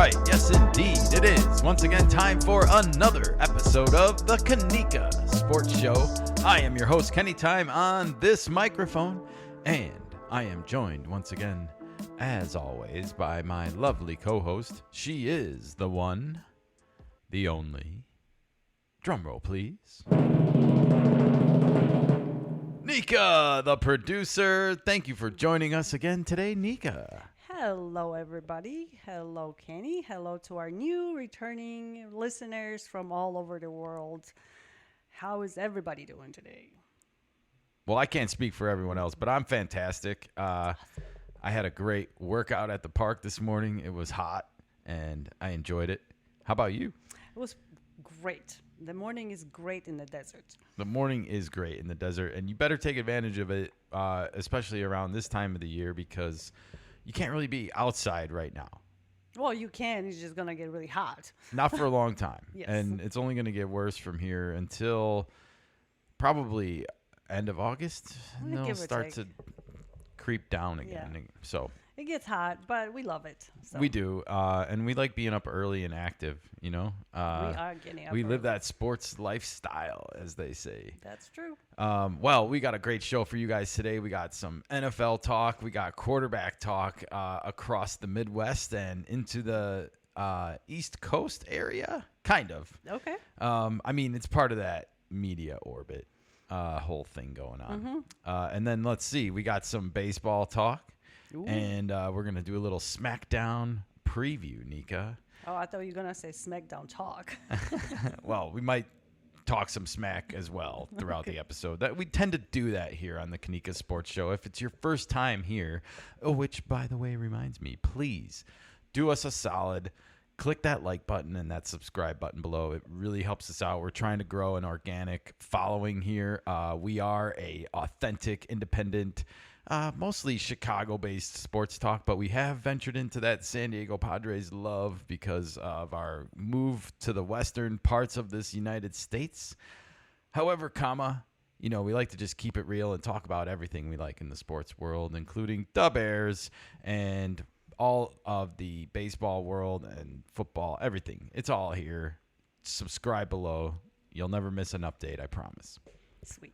right. Yes, indeed, it is. Once again, time for another episode of the Kanika Sports Show. I am your host, Kenny Time, on this microphone, and I am joined once again, as always, by my lovely co-host. She is the one, the only. Drumroll, please. Nika, the producer. Thank you for joining us again today, Nika. Hello, everybody. Hello, Kenny. Hello to our new returning listeners from all over the world. How is everybody doing today? Well, I can't speak for everyone else, but I'm fantastic. I had a great workout at the park this morning. It was hot, and I enjoyed it. How about you? It was great. The morning is great in the desert. The morning is great in the desert, and you better take advantage of it, especially around this time of the year, because you can't really be outside right now. Well, you can. It's just going to get really hot. Not for a long time. Yes. And it's only going to get worse from here until probably end of August. And it'll start to creep down again. Yeah. So it gets hot, but we love it. So. we do. And we like being up early and active, you know. We are getting up We early. live that sports lifestyle, as they say. That's true. Well, we got a great show for you guys today. We got some NFL talk. We got quarterback talk across the Midwest and into the East Coast area, kind of. Okay. I mean, it's part of that media orbit whole thing going on. Mm-hmm. And then let's see. We got some baseball talk. Ooh. And we're going to do a little Smackdown preview, Nika. Oh, I thought you were going to say Smackdown talk. Well, we might talk some smack as well throughout the episode. That we tend to do that here on the Kanika Sports Show. If it's your first time here, which, by the way, reminds me, please do us a solid. Click that like button and that subscribe button below. It really helps us out. We're trying to grow an organic following here. We are a authentic, independent, mostly Chicago-based sports talk, but we have ventured into that San Diego Padres love because of our move to the western parts of this United States. However, we like to just keep it real and talk about everything we like in the sports world, including the Bears and all of the baseball world and football, everything. It's all here. Subscribe below. You'll never miss an update, I promise. Sweet.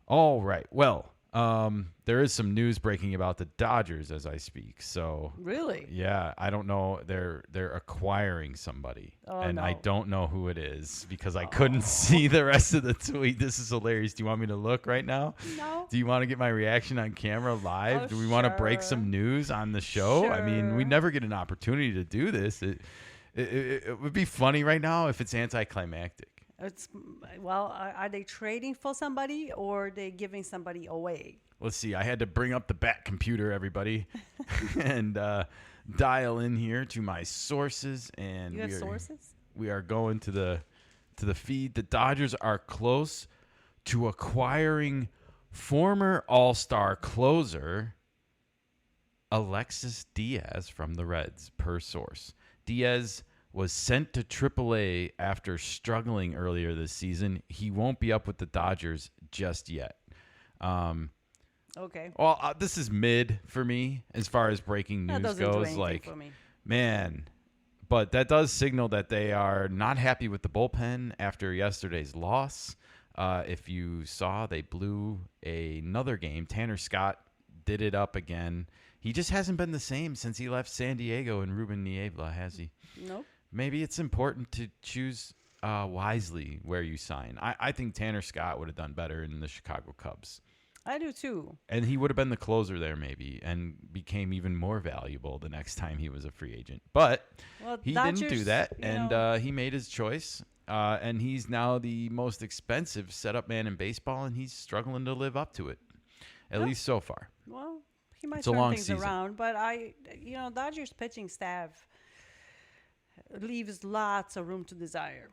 All right. Well, there is some news breaking about the Dodgers as I speak. So Really? yeah, I don't know. They're acquiring somebody, and no. I don't know who it is because I couldn't see the rest of the tweet. This is hilarious. Do you want me to look right now? No. Do you want to get my reaction on camera live? Oh, Do we want to break sure. some news on the show? I mean, we Sure. never get an opportunity to do this. It would be funny right now if it's anticlimactic. Are they trading for somebody or are they giving somebody away? Let's see. I had to bring up the Bat computer, everybody, and dial in here to my sources. And You have sources? We are going to the feed. The Dodgers are close to acquiring former All-Star closer Alexis Diaz from the Reds, per source. Diaz was sent to AAA after struggling earlier this season. He won't be up with the Dodgers just yet. Okay. Well, this is mid for me as far as breaking That news doesn't do goes. anything Like, for me. man, but that does signal that they are not happy with the bullpen after yesterday's loss. If you saw, they blew another game. Tanner Scott did it up again. He just hasn't been the same since he left San Diego and Ruben Niebla, has he? Nope. Maybe it's important to choose wisely where you sign. I think Tanner Scott would have done better in the Chicago Cubs. I do too. And he would have been the closer there maybe and became even more valuable the next time he was a free agent. But he didn't do that, and he made his choice. And he's now the most expensive setup man in baseball, and he's struggling to live up to it, at least so far. Well, he might It's a turn long things season. around, but Dodgers pitching staff leaves lots of room to desire.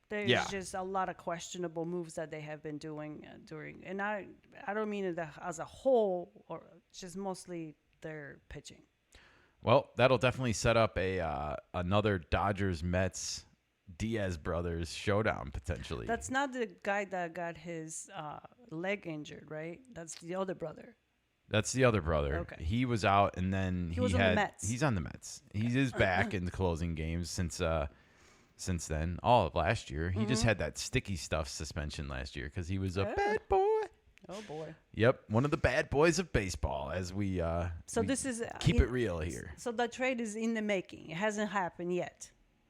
There's just a lot of questionable moves that they have been doing and I don't mean it as a whole, or just mostly their pitching. Well, that'll definitely set up another Dodgers Mets Diaz brothers showdown potentially. That's not the guy that got his leg injured, right? That's the other brother. That's the other brother. Okay. He was out, and then he was on the Mets. He's on the Mets. He is back in the closing games since then, all of last year. He just had that sticky stuff suspension last year because he was a bad boy. Oh boy. Yep, one of the bad boys of baseball. As we this is keep it real here. So the trade is in the making. It hasn't happened yet.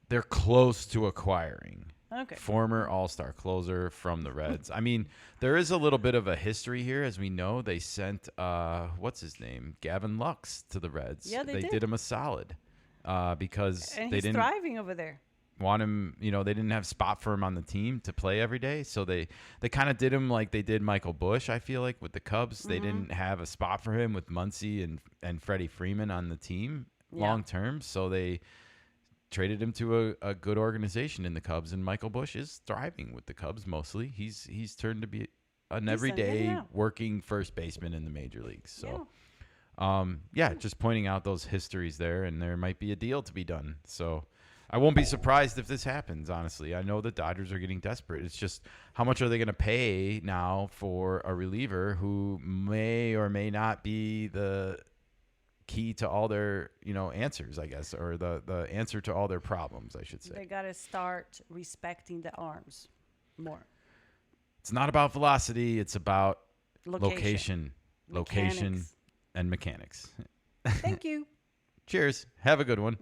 They're close to acquiring. Okay. Former All-Star closer from the Reds. I mean, there is a little bit of a history here. As we know, they sent, what's his name? Gavin Lux to the Reds. Yeah, they did him a solid because and they he's didn't thriving over there. want him, they didn't have spot for him on the team to play every day. So they kind of did him like they did Michael Bush, I feel like, with the Cubs. They didn't have a spot for him with Muncy and Freddie Freeman on the team long term. So they traded him to a good organization in the Cubs, and Michael Bush is thriving with the Cubs mostly. He's turned to be an everyday working first baseman in the major leagues. So, just pointing out those histories there, and there might be a deal to be done. So I won't be surprised if this happens, honestly. I know the Dodgers are getting desperate. It's just how much are they going to pay now for a reliever who may or may not be the key to all their, answers, I guess, or the answer to all their problems, I should say. They got to start respecting the arms more. It's not about velocity. It's about Location, and mechanics. Thank you. Cheers. Have a good one.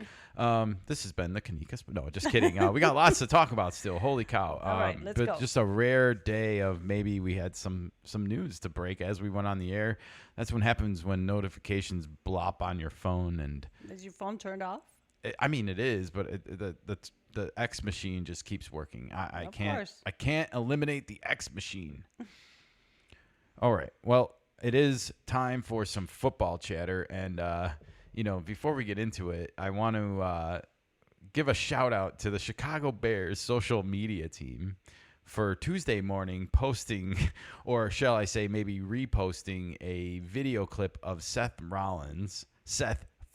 This has been the Kanika. No, just kidding. We got lots to talk about still. Holy cow. All right, let's go. Just a rare day of maybe we had some news to break as we went on the air. That's what happens when notifications blop on your phone. And is your phone turned off? It is, but the X machine just keeps working. I can't eliminate the X machine. All right. Well, it is time for some football chatter, and before we get into it, I want to give a shout out to the Chicago Bears social media team for Tuesday morning posting, or shall I say maybe reposting, a video clip of Seth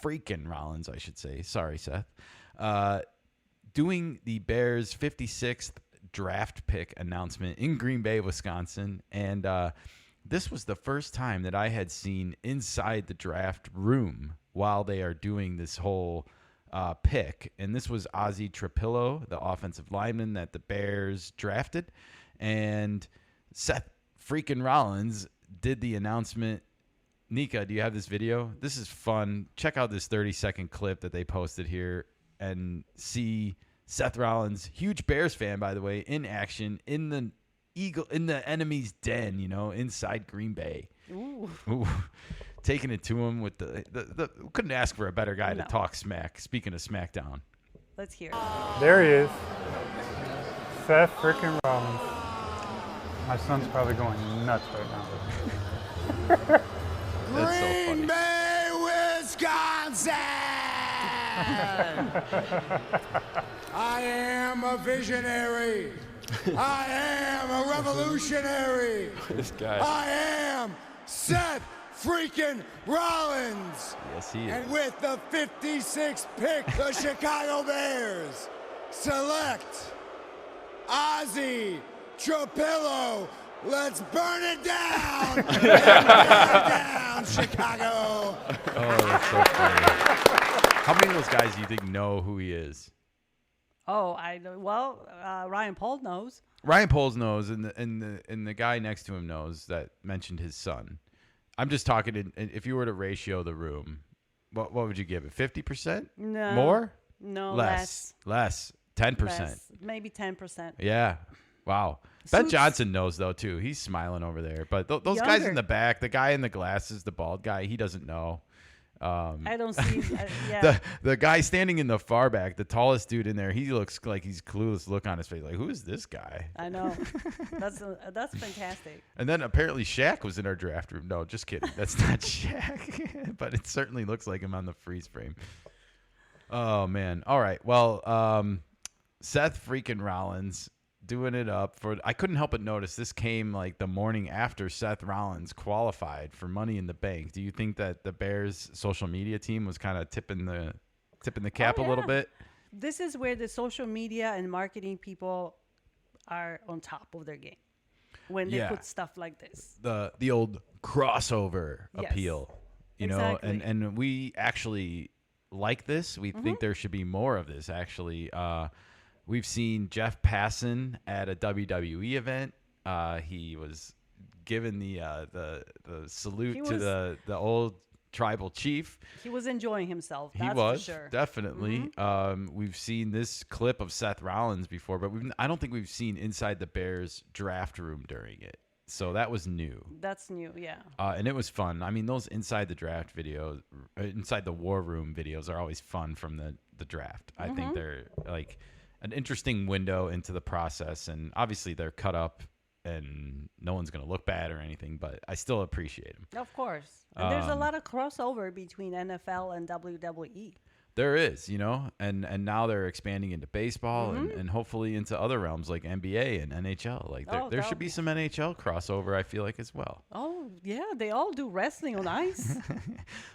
freaking Rollins, I should say. Sorry, Seth. Doing the Bears' 56th draft pick announcement in Green Bay, Wisconsin. And this was the first time that I had seen inside the draft room while they are doing this whole pick. And this was Ozzie Trapillo, the offensive lineman that the Bears drafted. And Seth freaking Rollins did the announcement. Nika, do you have this video? This is fun. Check out this 30-second clip that they posted here and see Seth Rollins, huge Bears fan, by the way, in action in the enemy's den, inside Green Bay. Ooh. Taking it to him with the couldn't ask for a better guy to talk smack. Speaking of Smackdown. Let's hear it. There he is. Seth freaking Rollins. My son's probably going nuts right now. That's so funny. Green Bay, Wisconsin! I am a visionary. I am a revolutionary. This guy. I am Seth freaking Rollins. Yes, he is. And with the 56th pick, the Chicago Bears select Ozzie Trapillo. Let's burn it down. Burn it down, Chicago. Oh, that's so funny. How many of those guys do you think know who he is? Oh, I know. Well, Ryan Pohl knows. Ryan Poles knows, and the guy next to him knows that mentioned his son. I'm just talking. If you were to ratio the room, what would you give it? 50%? No. More? No. Less. 10%. Less. Maybe 10%. Yeah. Wow. Ben Johnson knows, though, too. He's smiling over there. But those guys in the back, the guy in the glasses, the bald guy, he doesn't know. I don't see. Yeah. The guy standing in the far back, the tallest dude in there, he looks like he's clueless look on his face. Like, who is this guy? I know. That's fantastic. And then apparently Shaq was in our draft room. No, just kidding. That's not Shaq. But it certainly looks like him on the freeze frame. Oh, man. All right. Well, Seth freaking Rollins doing it up for. I couldn't help but notice this came like the morning after Seth Rollins qualified for Money in the Bank. Do you think that the Bears social media team was kind of tipping the cap a little bit? This is where the social media and marketing people are on top of their game. when they put stuff like this. The old crossover appeal, you know, exactly. and we actually like this. We think there should be more of this. Actually, we've seen Jeff Passan at a WWE event. He was given the salute to the old tribal chief. He was enjoying himself. That's He was for sure. definitely. We've seen this clip of Seth Rollins before, but I don't think we've seen inside the Bears draft room during it. So that was new. That's new, yeah. And it was fun. I mean, those inside the draft videos, inside the war room videos are always fun from the draft. I think they're like an interesting window into the process. And obviously they're cut up and no one's going to look bad or anything, but I still appreciate them. Of course. And there's a lot of crossover between NFL and WWE. There is, you know, and now they're expanding into baseball and hopefully into other realms like NBA and NHL. Like there should be some NHL crossover, I feel like, as well. Oh, yeah, they all do wrestling on ice.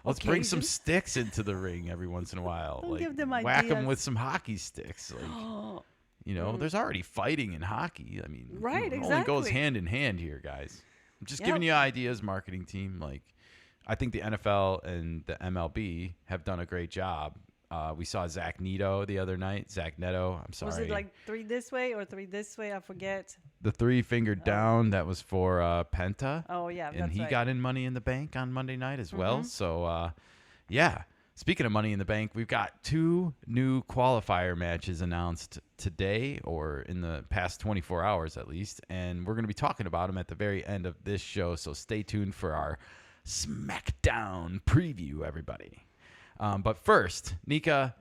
Let's bring some sticks into the ring every once in a while. Don't like give them whack them ideas. with some hockey sticks. Like, you know, there's already fighting in hockey. I mean, Right, it only goes exactly. hand in hand here, guys. I'm just Yep. giving you ideas, marketing team. Like, I think the NFL and the MLB have done a great job. We saw Zach Neto the other night. Zach Neto, I'm sorry. Was it like 3 this way or 3 this way? I forget. The 3-finger down, that was for Penta. Oh, yeah, And that's he right. got in Money in the Bank on Monday night as well. So, yeah. Speaking of Money in the Bank, we've got 2 new qualifier matches announced today, or in the past 24 hours at least. And we're going to be talking about them at the very end of this show. So stay tuned for our Smackdown preview, everybody. But first, Nika,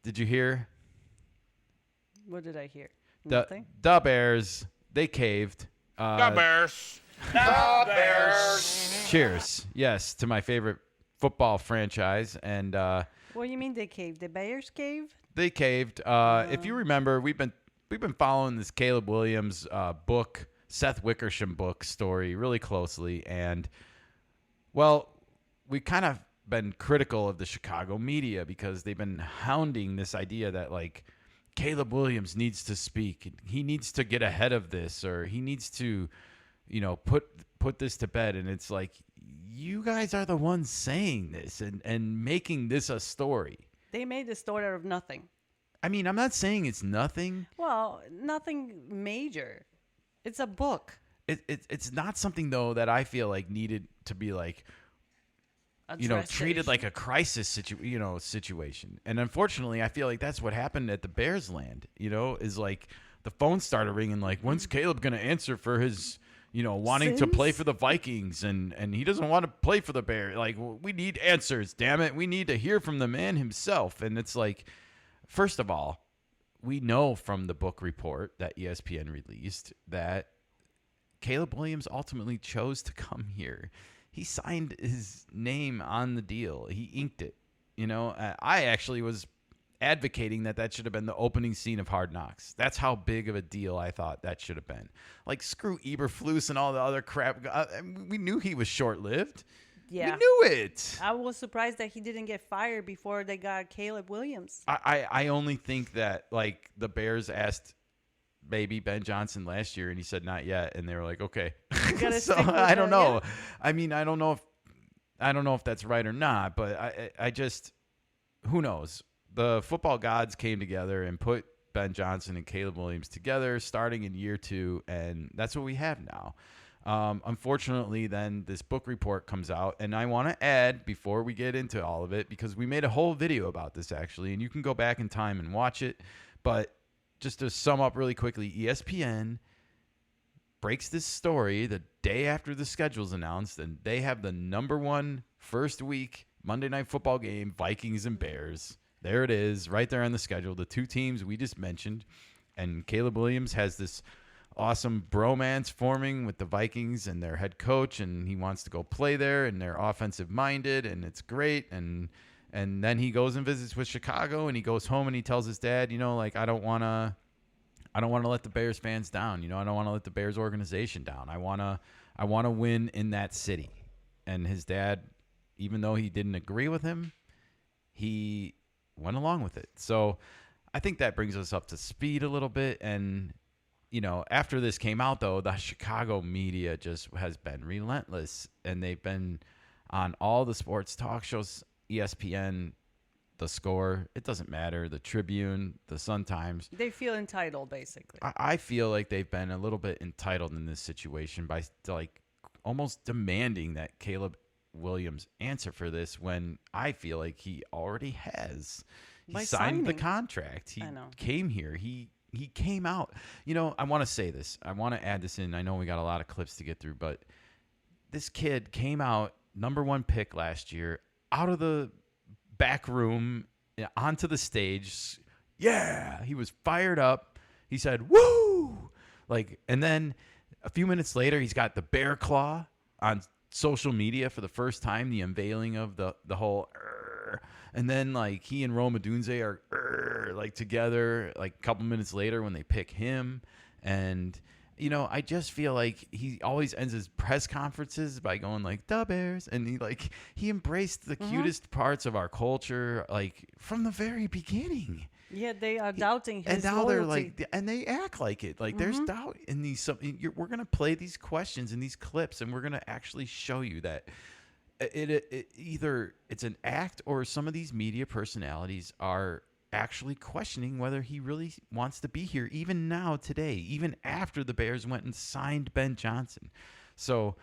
did you hear? What did I hear? The Nothing? Bears, they caved. The Bears. The Bears. Cheers. Yes, to my favorite football franchise. And What do you mean they caved? The Bears caved? they caved. If you remember, we've been following this Caleb Williams book, Seth Wickersham book story really closely. And, well, we kind of been critical of the Chicago media because they've been hounding this idea that, like, Caleb Williams needs to speak. He needs to get ahead of this, or he needs to, you know, put this to bed. And it's like, you guys are the ones saying this and making this a story. They made the story out of nothing. I mean, I'm not saying it's nothing. Well, nothing major. It's a book. It's not something, though, that I feel like needed to be like, you know, Address the treated issue. like a crisis situation. And unfortunately, I feel like that's what happened at the Bears land, you know, is like the phone started ringing like, when's Caleb going to answer for his, you know, wanting to play Sins? for the Vikings and he doesn't want to play for the Bears. Like, we need answers, damn it. We need to hear from the man himself. And it's like, first of all, we know from the book report that ESPN released that Caleb Williams ultimately chose to come here. He signed his name on the deal. He inked it. You know, I actually was advocating that should have been the opening scene of Hard Knocks. That's how big of a deal I thought that should have been. Like, screw Eberflus and all the other crap. We knew he was short-lived. Yeah. We knew it. I was surprised that he didn't get fired before they got Caleb Williams. I only think that, like, the Bears asked maybe Ben Johnson last year, and he said not yet, and they were like, okay. gotta So stick with I don't that, know. yeah. I mean, I don't know if that's right or not, but I just, who knows? The football gods came together and put Ben Johnson and Caleb Williams together starting in year 2, and that's what we have now. Unfortunately, then this book report comes out, and I want to add before we get into all of it, because we made a whole video about this actually, and you can go back in time and watch it, but just to sum up really quickly, ESPN breaks this story the day after the schedule's announced, and they have the number 1 first week Monday Night Football game, Vikings and Bears. There it is, right there on the schedule, the 2 teams we just mentioned. And Caleb Williams has this awesome bromance forming with the Vikings and their head coach, and he wants to go play there, and they're offensive-minded, and it's great, and then he goes and visits with Chicago, and he goes home and he tells his dad, you know, like, I don't want to let the Bears fans down. You know, I don't want to let the Bears organization down. I want to win in that city. And his dad, even though he didn't agree with him, he went along with it. So I think that brings us up to speed a little bit. And, after this came out, though, the Chicago media just has been relentless, and they've been on all the sports talk shows, ESPN, The Score, it doesn't matter, the Tribune, the Sun-Times. They feel entitled, basically. I feel like they've been a little bit entitled in this situation by like almost demanding that Caleb Williams answer for this when I feel like he already has. He signed the contract. He came here. He came out. I want to say this. I want to add this in. I know we got a lot of clips to get through, but this kid came out #1 pick last year, out of the back room onto the stage. Yeah, he was fired up. He said, "Woo!" And then a few minutes later, he's got the bear claw on social media for the first time, the unveiling of the whole. And then he and Rome Odunze are together. A couple minutes later, when they pick him, and I just feel like he always ends his press conferences by going the Bears, and he embraced the cutest parts of our culture from the very beginning. Yeah, they are doubting his and now loyalty. they're and they act like it. There's doubt in these. We're gonna play these questions and these clips, and we're gonna actually show you that it either it's an act or some of these media personalities are actually questioning whether he really wants to be here, even now, today, even after the Bears went and signed Ben Johnson. So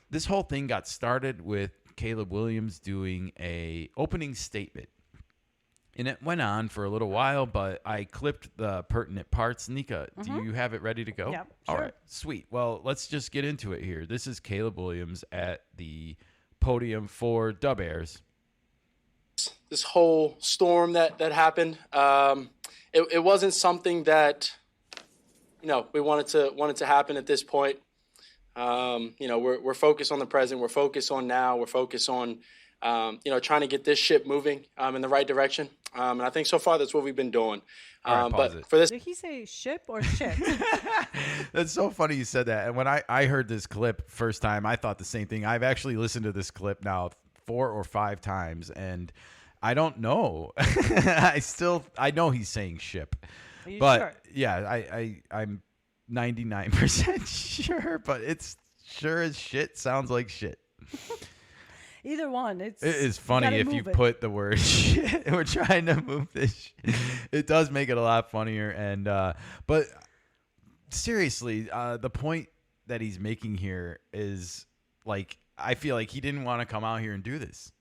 this whole thing got started with Caleb Williams doing a opening statement. And it went on for a little while, but I clipped the pertinent parts. Nika, do you have it ready to go? Yeah, All sure. right, sweet. Well, let's just get into it here. This is Caleb Williams at the podium for the Bears. This whole storm that happened, it wasn't something that we wanted to happen at this point. We're focused on the present. We're focused on now. We're focused on trying to get this ship moving in the right direction. And I think so far that's what we've been doing. But for this, did he say ship or shit? That's so funny you said that. And when I heard this clip first time, I thought the same thing. I've actually listened to this clip now 4 or 5 times, and I don't know. I know he's saying ship. Are you but sure? Yeah, I'm 99% sure, but it's sure as shit sounds like shit. Either one. It is funny if you put the word shit. We're trying to move this shit. It does make it a lot funnier. And but seriously, the point that he's making here is I feel like he didn't want to come out here and do this.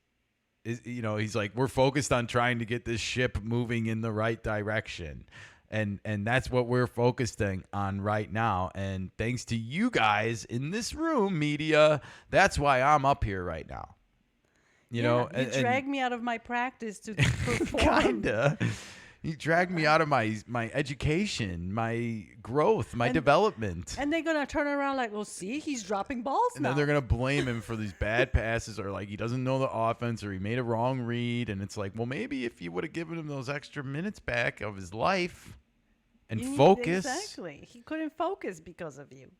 He's like, we're focused on trying to get this ship moving in the right direction. And that's what we're focusing on right now. And thanks to you guys in this room, media, that's why I'm up here right now. You dragged me out of my practice to perform. Kinda. You dragged me out of my education, my growth, my development. And they're going to turn around well, see, he's dropping balls and now. then they're going to blame him for these bad passes or he doesn't know the offense or he made a wrong read. And it's well, maybe if you would have given him those extra minutes back of his life and focus. Exactly. He couldn't focus because of you.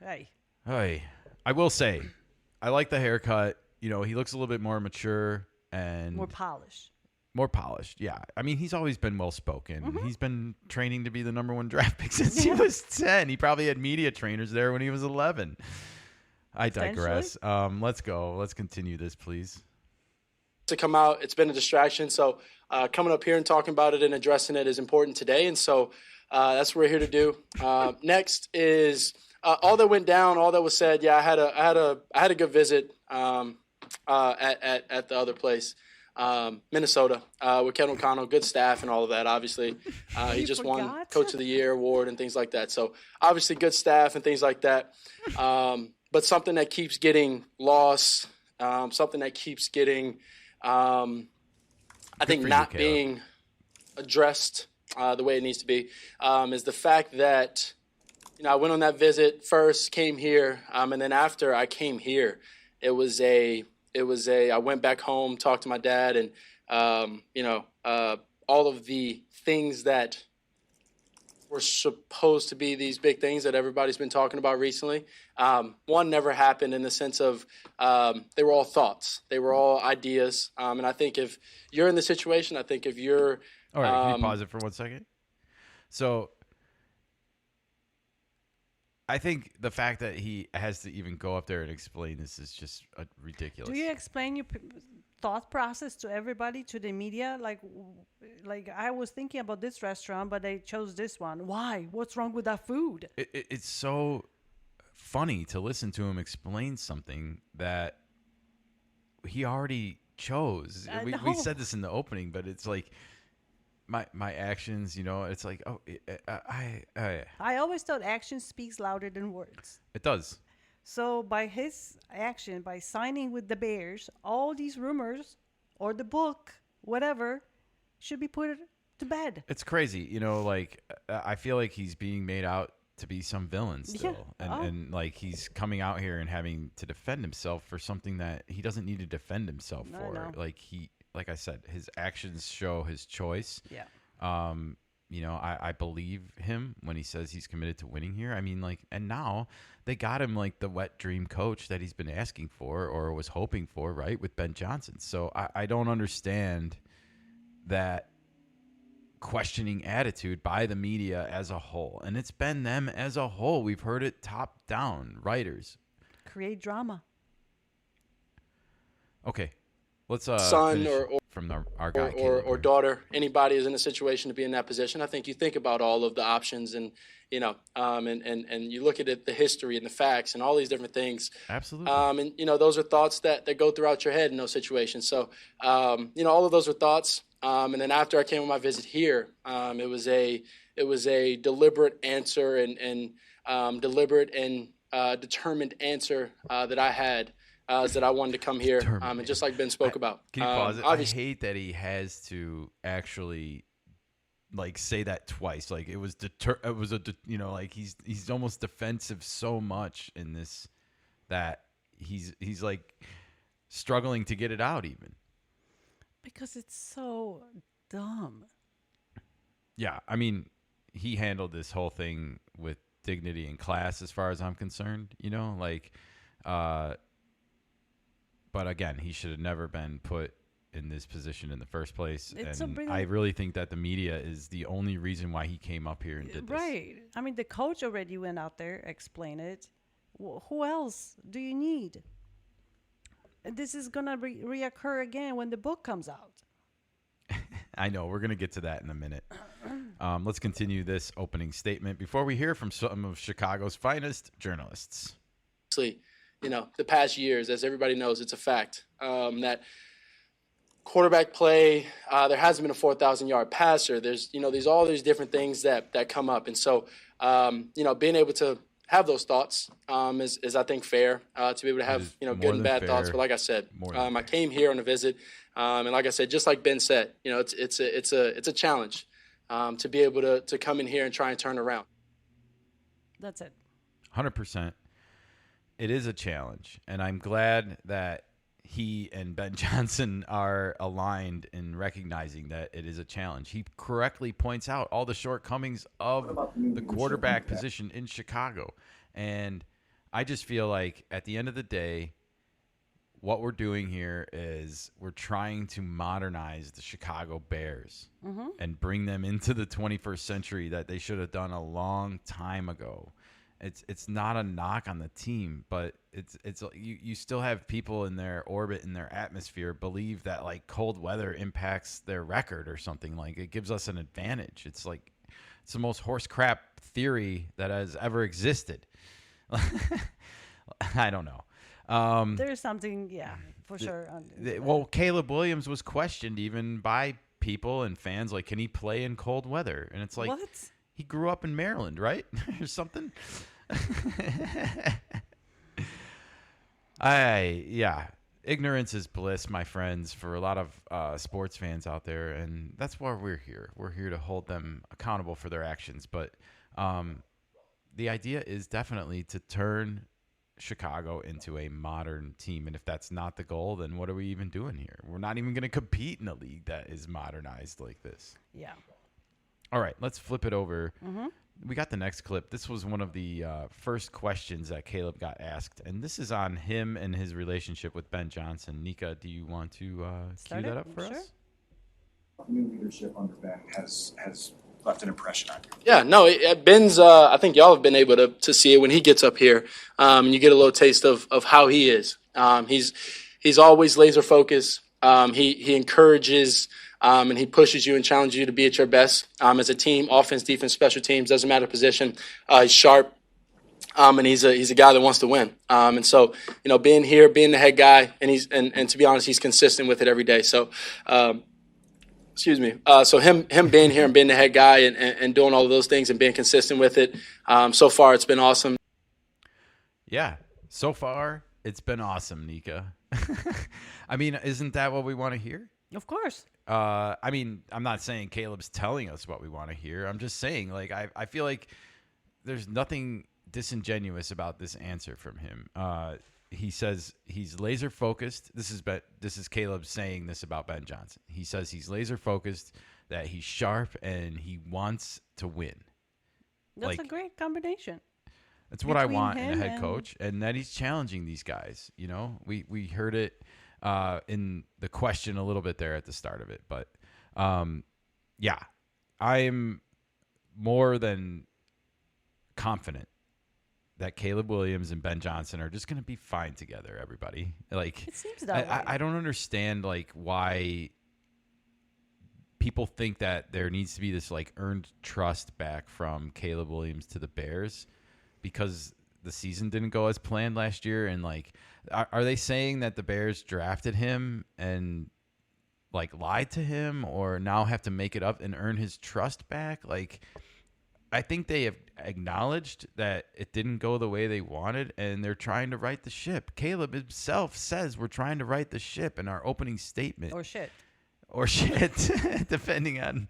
Hey. I will say, I like the haircut. He looks a little bit more mature and more polished. More polished, yeah. I mean, he's always been well-spoken. Mm-hmm. He's been training to be the #1 draft pick since he was 10. He probably had media trainers there when he was 11. I digress. Let's go. Let's continue this, please. To come out, it's been a distraction. So coming up here and talking about it and addressing it is important today. And so that's what we're here to do. Next is all that went down, all that was said. Yeah, I had a good visit at the other place. Minnesota, with Ken O'Connell, good staff and all of that, obviously. He just won Coach of the Year award and things like that. So obviously good staff and things like that. But something that keeps getting lost, something that keeps getting, I think, not being addressed the way it needs to be, is the fact that, I went on that visit first, came here, and then after I came here, I went back home, talked to my dad, and, all of the things that were supposed to be these big things that everybody's been talking about recently. One never happened in the sense of they were all thoughts. They were all ideas. And I think if you're in the situation, I think if you're... All right, can you pause it for 1 second? So I think the fact that he has to even go up there and explain this is just ridiculous. Do you explain your thought process to everybody, to the media? Like I was thinking about this restaurant, but they chose this one. Why? What's wrong with that food? It's so funny to listen to him explain something that he already chose. We said this in the opening, but it's like my actions, it's like, I always thought action speaks louder than words. It does. So by his action, by signing with the Bears, all these rumors or the book, whatever, should be put to bed. It's crazy. I feel like he's being made out to be some villain still. Yeah. And like he's coming out here and having to defend himself for something that he doesn't need to defend himself for. No. Like I said, his actions show his choice. Yeah. I believe him when he says he's committed to winning here. I mean, and now they got him like the wet dream coach that he's been asking for or was hoping for, right, with Ben Johnson. So I don't understand that questioning attitude by the media as a whole. And it's been them as a whole. We've heard it top down, writers. Create drama. Okay. Let's son or from our guy or daughter, anybody is in a situation to be in that position. I think you think about all of the options and and you look at it, the history and the facts and all these different things. Absolutely. And those are thoughts that go throughout your head in those situations. So all of those were thoughts. And then after I came on my visit here, it was a deliberate answer and deliberate and determined answer that I had. That I wanted to come here, and just like Ben spoke about. Can you pause it? I hate that he has to actually say that twice. Like it was he's almost defensive so much in this that he's like struggling to get it out even. Because it's so dumb. Yeah, I mean, he handled this whole thing with dignity and class as far as I'm concerned, but again, he should have never been put in this position in the first place. I really think that the media is the only reason why he came up here and did this. Right. I mean, the coach already went out there, explained it. Who else do you need? And this is going to reoccur again when the book comes out. I know. We're going to get to that in a minute. Let's continue this opening statement before we hear from some of Chicago's finest journalists. The past years, as everybody knows, it's a fact that quarterback play, there hasn't been a 4,000-yard passer. There's, all these different things that come up. And so, being able to have those thoughts is I think, fair to be able to have, good and bad thoughts. But like I said, I came here on a visit. And like I said, just like Ben said, it's a challenge to be able to come in here and try and turn around. That's it. 100%. It is a challenge, and I'm glad that he and Ben Johnson are aligned in recognizing that it is a challenge. He correctly points out all the shortcomings of the quarterback position in Chicago, and I just feel like at the end of the day, what we're doing here is we're trying to modernize the Chicago Bears and bring them into the 21st century that they should have done a long time ago. It's not a knock on the team, but it's you still have people in their orbit, in their atmosphere, believe that cold weather impacts their record or something. It gives us an advantage. It's the most horse crap theory that has ever existed. I don't know. There's something, for sure. Well, Caleb Williams was questioned even by people and fans, can he play in cold weather? And it's what? He grew up in Maryland, right? Or something. Ignorance is bliss, my friends, for a lot of sports fans out there, and that's why we're here. We're here to hold them accountable for their actions. But the idea is definitely to turn Chicago into a modern team, and if that's not the goal, then what are we even doing here? We're not even going to compete in a league that is modernized like this. Yeah. All right, let's flip it over. We got the next clip. This was one of the first questions that Caleb got asked, and this is on him and his relationship with Ben Johnson. Nika, do you want to cue that up for us? New leadership under Ben has left an impression on you? Yeah, no, Ben's, I think y'all have been able to see it when he gets up here. And you get a little taste of how he is. He's always laser focused. He encourages and he pushes you and challenges you to be at your best as a team, offense, defense, special teams, doesn't matter position. He's sharp. And he's a guy that wants to win. And so, being here, being the head guy, and to be honest, he's consistent with it every day. So, excuse me. So him being here and being the head guy and doing all of those things and being consistent with it, so far it's been awesome. Yeah, so far it's been awesome, Nika. I mean, isn't that what we want to hear? Of course. I mean, I'm not saying Caleb's telling us what we want to hear. I'm just saying, like, I feel like there's nothing disingenuous about this answer from him. He says he's laser focused. This is Caleb saying this about Ben Johnson. He says he's laser focused, that he's sharp, and he wants to win. That's a great combination. That's what I want in a head coach, and that he's challenging these guys. We heard it in the question a little bit there at the start of it, but yeah, I am more than confident that Caleb Williams and Ben Johnson are just going to be fine together, everybody. Like, it seems that way. I don't understand, like, why people think that there needs to be this, like, earned trust back from Caleb Williams to the Bears because the season didn't go as planned last year. And, like, are they saying that the Bears drafted him and, like, lied to him or now have to make it up and earn his trust back? Like, I think they have acknowledged that it didn't go the way they wanted, and they're trying to right the ship. Caleb himself says we're trying to right the ship in our opening statement. Or shit. Or shit, depending on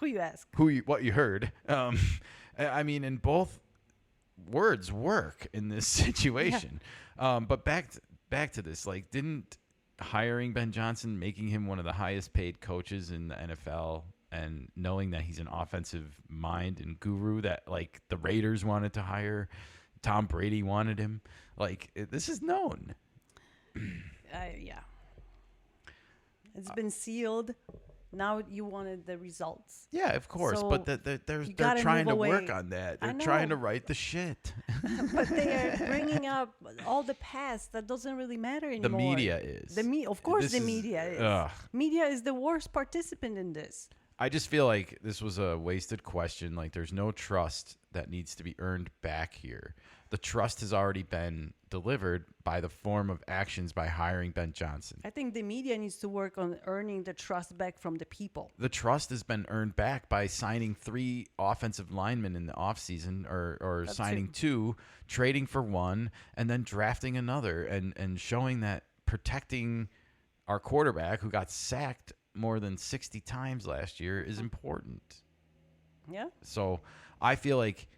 who you ask. What you heard. I mean, in both words work in this situation. Yeah. But back to this, like, didn't hiring Ben Johnson, making him one of the highest paid coaches in the NFL, and knowing that he's an offensive mind and guru that, like, the Raiders wanted to hire, Tom Brady wanted him. Like, this is known. Yeah. It's been sealed. Now you wanted the results. Yeah, of course. So but they're trying to work on that. They're trying to write the shit. But they are bringing up all the past that doesn't really matter anymore. The media is. Of course, the media is. Media is the worst participant in this. I just feel like this was a wasted question. Like, there's no trust that needs to be earned back here. The trust has already been delivered by the form of actions by hiring Ben Johnson. I think the media needs to work on earning the trust back from the people. The trust has been earned back by signing 3 offensive linemen in the offseason, or signing 2, trading for 1, and then drafting another, and showing that protecting our quarterback, who got sacked more than 60 times last year, is important. Yeah. So I feel like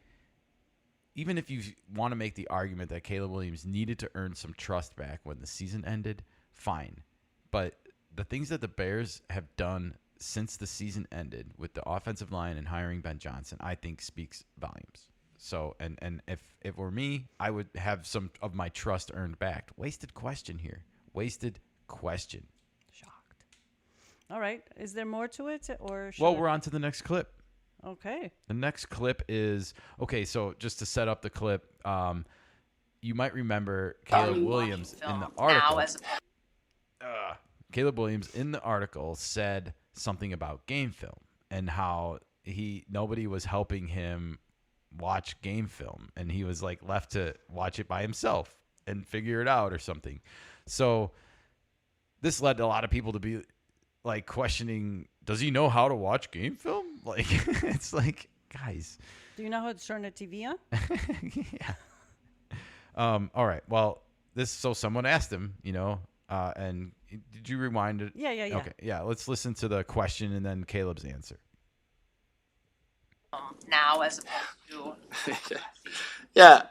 even if you want to make the argument that Caleb Williams needed to earn some trust back when the season ended, fine. But the things that the Bears have done since the season ended with the offensive line and hiring Ben Johnson, I think speaks volumes. So, and if it were me, I would have some of my trust earned back. Wasted question here. Wasted question. All right. Is there more to it? Well, we're on to the next clip. Okay. The next clip is, so just to set up the clip, you might remember Caleb Williams in the article. Caleb Williams in the article said something about game film and how nobody was helping him watch game film, and he was, like, left to watch it by himself and figure it out or something. So this led to a lot of people to be, like, questioning, does he know how to watch game film? Like, it's like, guys. Do you know how to turn the TV on? Yeah. All right. Well, someone asked him, and did you rewind it? Yeah. Okay. Yeah. Let's listen to the question and then Caleb's answer. Now as opposed to. Yeah.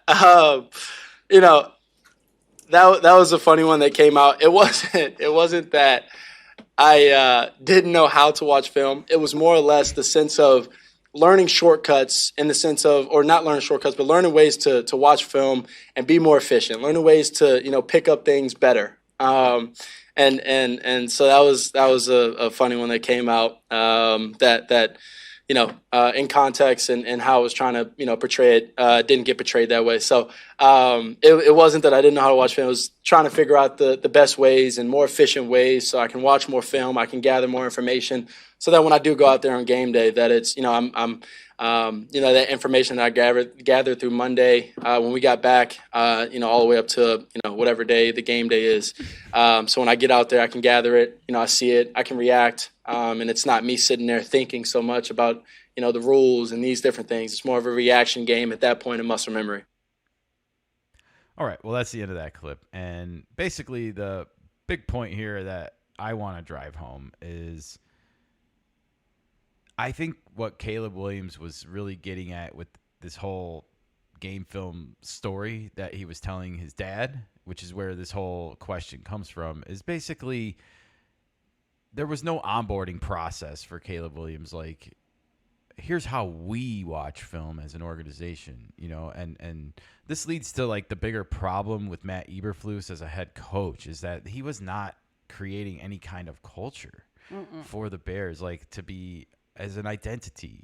That was a funny one that came out. It wasn't that I didn't know how to watch film. It was more or less the sense of learning shortcuts, in the sense of, or not learning shortcuts, but learning ways to watch film and be more efficient, learning ways to, pick up things better. And so that was a funny one that came out, that in context and how I was trying to, portray it, didn't get portrayed that way. So it wasn't that I didn't know how to watch film. I was trying to figure out the best ways and more efficient ways so I can watch more film, I can gather more information, so that when I do go out there on game day, that it's, I'm that information that I gathered through Monday when we got back, all the way up to, whatever day the game day is. So when I get out there, I can gather it, I see it, I can react. And it's not me sitting there thinking so much about, the rules and these different things. It's more of a reaction game at that point in muscle memory. All right. Well, that's the end of that clip. And basically the big point here that I want to drive home is I think what Caleb Williams was really getting at with this whole game film story that he was telling his dad, which is where this whole question comes from, is basically there was no onboarding process for Caleb Williams. Like, here's how we watch film as an organization, and this leads to like the bigger problem with Matt Eberflus as a head coach is that he was not creating any kind of culture for the Bears, like to be as an identity,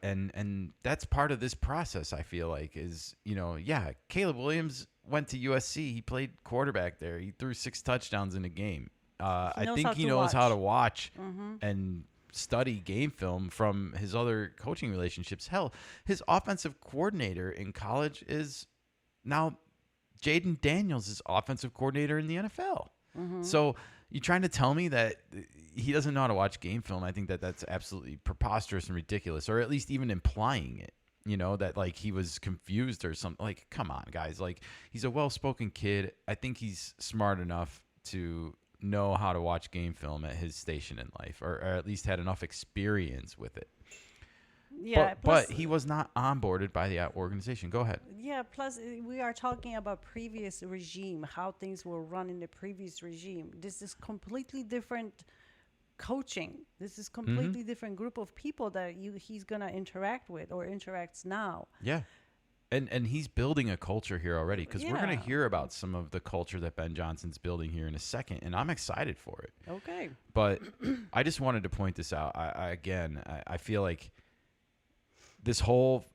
and that's part of this process. I feel like is, Caleb Williams went to USC. He played quarterback there. He threw 6 touchdowns in a game. I think he knows how to watch and study game film from his other coaching relationships. Hell, his offensive coordinator in college is now Jaden Daniels is offensive coordinator in the NFL. So you're trying to tell me that he doesn't know how to watch game film? I think that's absolutely preposterous and ridiculous, or at least even implying it. That like he was confused or something. Like, come on, guys. Like, he's a well-spoken kid. I think he's smart enough to know how to watch game film at his station in life, or at least had enough experience with it. Yeah, but he was not onboarded by the organization. Go ahead. Yeah, plus we are talking about previous regime, how things were run in the previous regime. This is completely different coaching. This is completely different group of people that he's going to interact with or interacts now. Yeah. And he's building a culture here already, because we're going to hear about some of the culture that Ben Johnson's building here in a second, and I'm excited for it. Okay. But I just wanted to point this out. I feel like this whole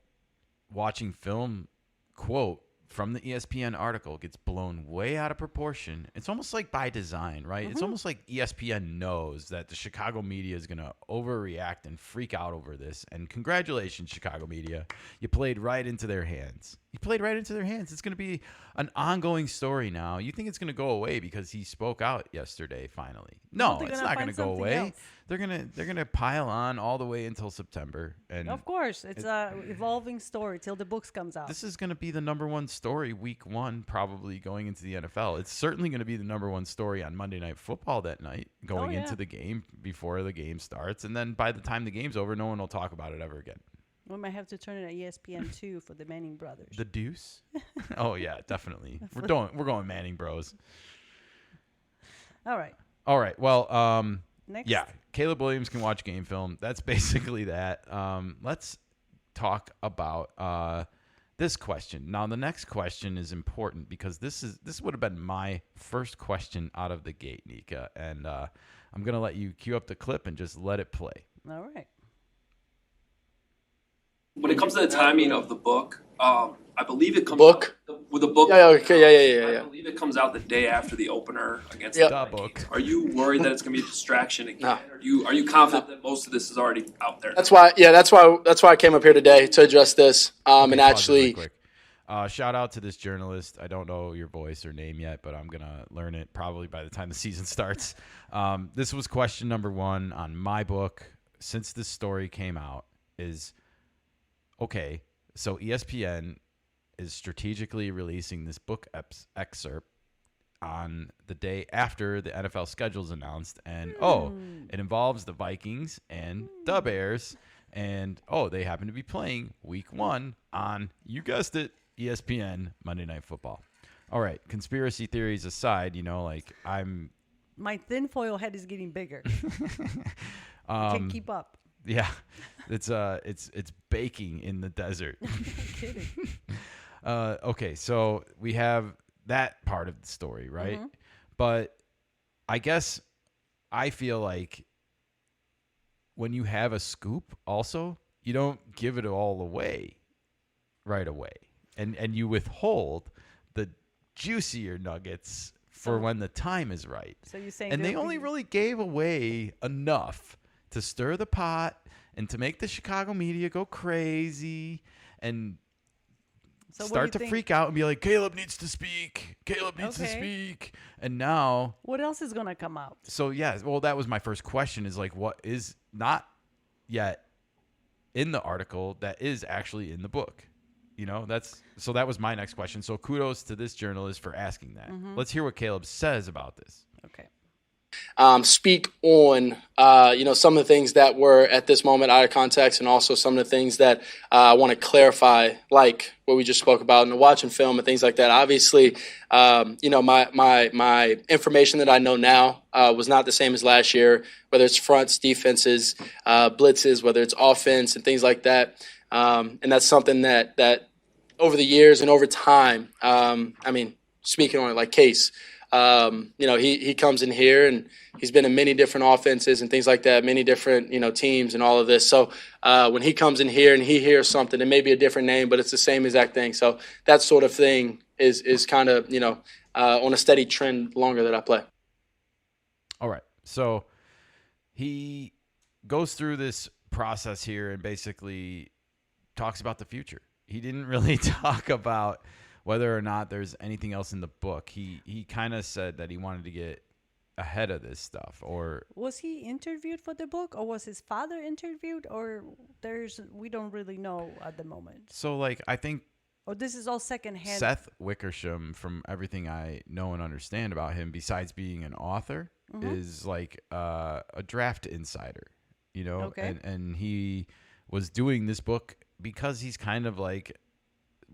watching film quote from the ESPN article gets blown way out of proportion. It's almost like by design, right? It's almost like ESPN knows that the Chicago media is going to overreact and freak out over this. And congratulations, Chicago media. You played right into their hands. It's going to be an ongoing story now. You think it's going to go away because he spoke out yesterday finally. No, it's not going to go away. Else. They're going to pile on all the way until September. And of course, it's a evolving story till the books comes out. This is going to be the number one story week 1, probably going into the NFL. It's certainly going to be the number one story on Monday Night Football that night, going into the game before the game starts. And then by the time the game's over, no one will talk about it ever again. We might have to turn it at ESPN2 for the Manning brothers. The Deuce? Oh yeah, definitely. We're going Manning Bros. All right. Well, next. Yeah, Caleb Williams can watch game film. That's basically that. Let's talk about this question. Now, the next question is important because this would have been my first question out of the gate, Nika, and I'm gonna let you cue up the clip and just let it play. All right. When it comes to the timing of the book, I believe it comes Book? out with the book. Yeah, okay, yeah. I believe it comes out the day after the opener against Yep. the The book. Vikings. Are you worried that it's going to be a distraction again? No. Or are you confident that most of this is already out there? That's why I came up here today to address this. And Pause it actually, real quick. Shout out to this journalist. I don't know your voice or name yet, but I'm gonna learn it probably by the time the season starts. This was question number 1 on my book since this story came out. Is okay. So ESPN is strategically releasing this book excerpt on the day after the NFL schedule is announced, and it involves the Vikings and the Bears, and they happen to be playing week 1 on, you guessed it, ESPN Monday Night Football. All right, conspiracy theories aside, My tinfoil head is getting bigger. I can't keep up. Yeah, it's baking in the desert. I'm kidding. Okay, so we have that part of the story, right? But I guess I feel like when you have a scoop, also, you don't give it all away right away. And you withhold the juicier nuggets for when the time is right. So you're saying, and they only really gave away enough to stir the pot and to make the Chicago media go crazy and start to freak out and be like, Caleb needs to speak. Caleb needs to speak. And now, what else is going to come out? So, yeah, well, that was my first question is like, what is not yet in the article that is actually in the book? You know, that was my next question. So kudos to this journalist for asking that. Let's hear what Caleb says about this. Okay. Speak on, some of the things that were at this moment out of context, and also some of the things that I want to clarify, like what we just spoke about in the watching film and things like that. Obviously, my information that I know now was not the same as last year, whether it's fronts, defenses, blitzes, whether it's offense and things like that. And that's something that over the years and over time, speaking on it like Case, he comes in here and he's been in many different offenses and things like that, many different, teams and all of this. So when he comes in here and he hears something, it may be a different name, but it's the same exact thing. So that sort of thing is kind of, on a steady trend longer that I play. All right. So he goes through this process here and basically talks about the future. He didn't really talk about whether or not there's anything else in the book. He kind of said that he wanted to get ahead of this stuff. Or was he interviewed for the book, or was his father interviewed, or we don't really know at the moment. So I think, or this is all secondhand. Seth Wickersham, from everything I know and understand about him, besides being an author, is like a draft insider, Okay. And he was doing this book because he's kind of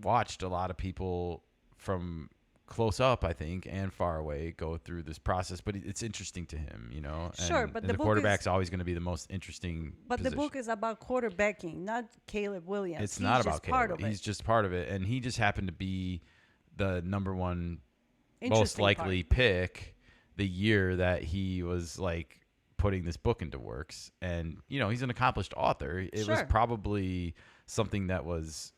watched a lot of people from close up, I think, and far away go through this process. But it's interesting to him, Sure, but and the quarterback's always going to be the most interesting But position. the book is about quarterbacking, not Caleb Williams. It's not about Caleb. He's just part of it. And he just happened to be the number one most likely pick the year that he was putting this book into works. And, he's an accomplished author. It was probably something that was,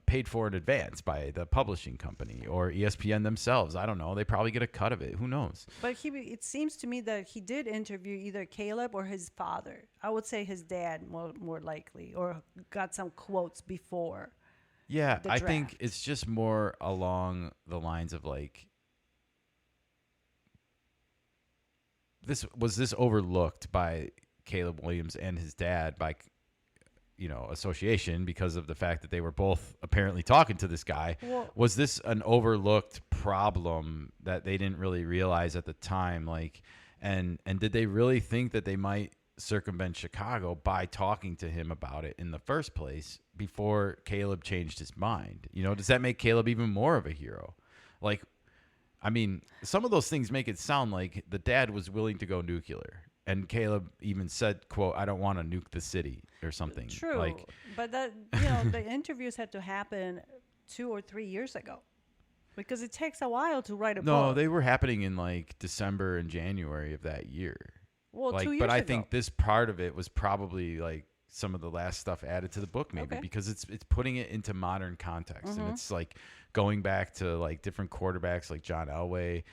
paid for in advance by the publishing company or ESPN themselves. I don't know. They probably get a cut of it. Who knows? But it seems to me that he did interview either Caleb or his father. I would say his dad more likely, or got some quotes before. Yeah, I think it's just more along the lines of this overlooked by Caleb Williams and his dad by association because of the fact that they were both apparently talking to this guy. Was this an overlooked problem that they didn't really realize at the time? And did they really think that they might circumvent Chicago by talking to him about it in the first place before Caleb changed his mind? Does that make Caleb even more of a hero? Some of those things make it sound like the dad was willing to go nuclear. And Caleb even said, quote, "I don't want to nuke the city," or something. True. But that, the interviews had to happen 2 or 3 years ago, because it takes a while to write a book. No, they were happening in December and January of that year. Well, 2 years but I ago. think this part of it was probably some of the last stuff added to the book, maybe because it's putting it into modern context. And it's going back to different quarterbacks like John Elway,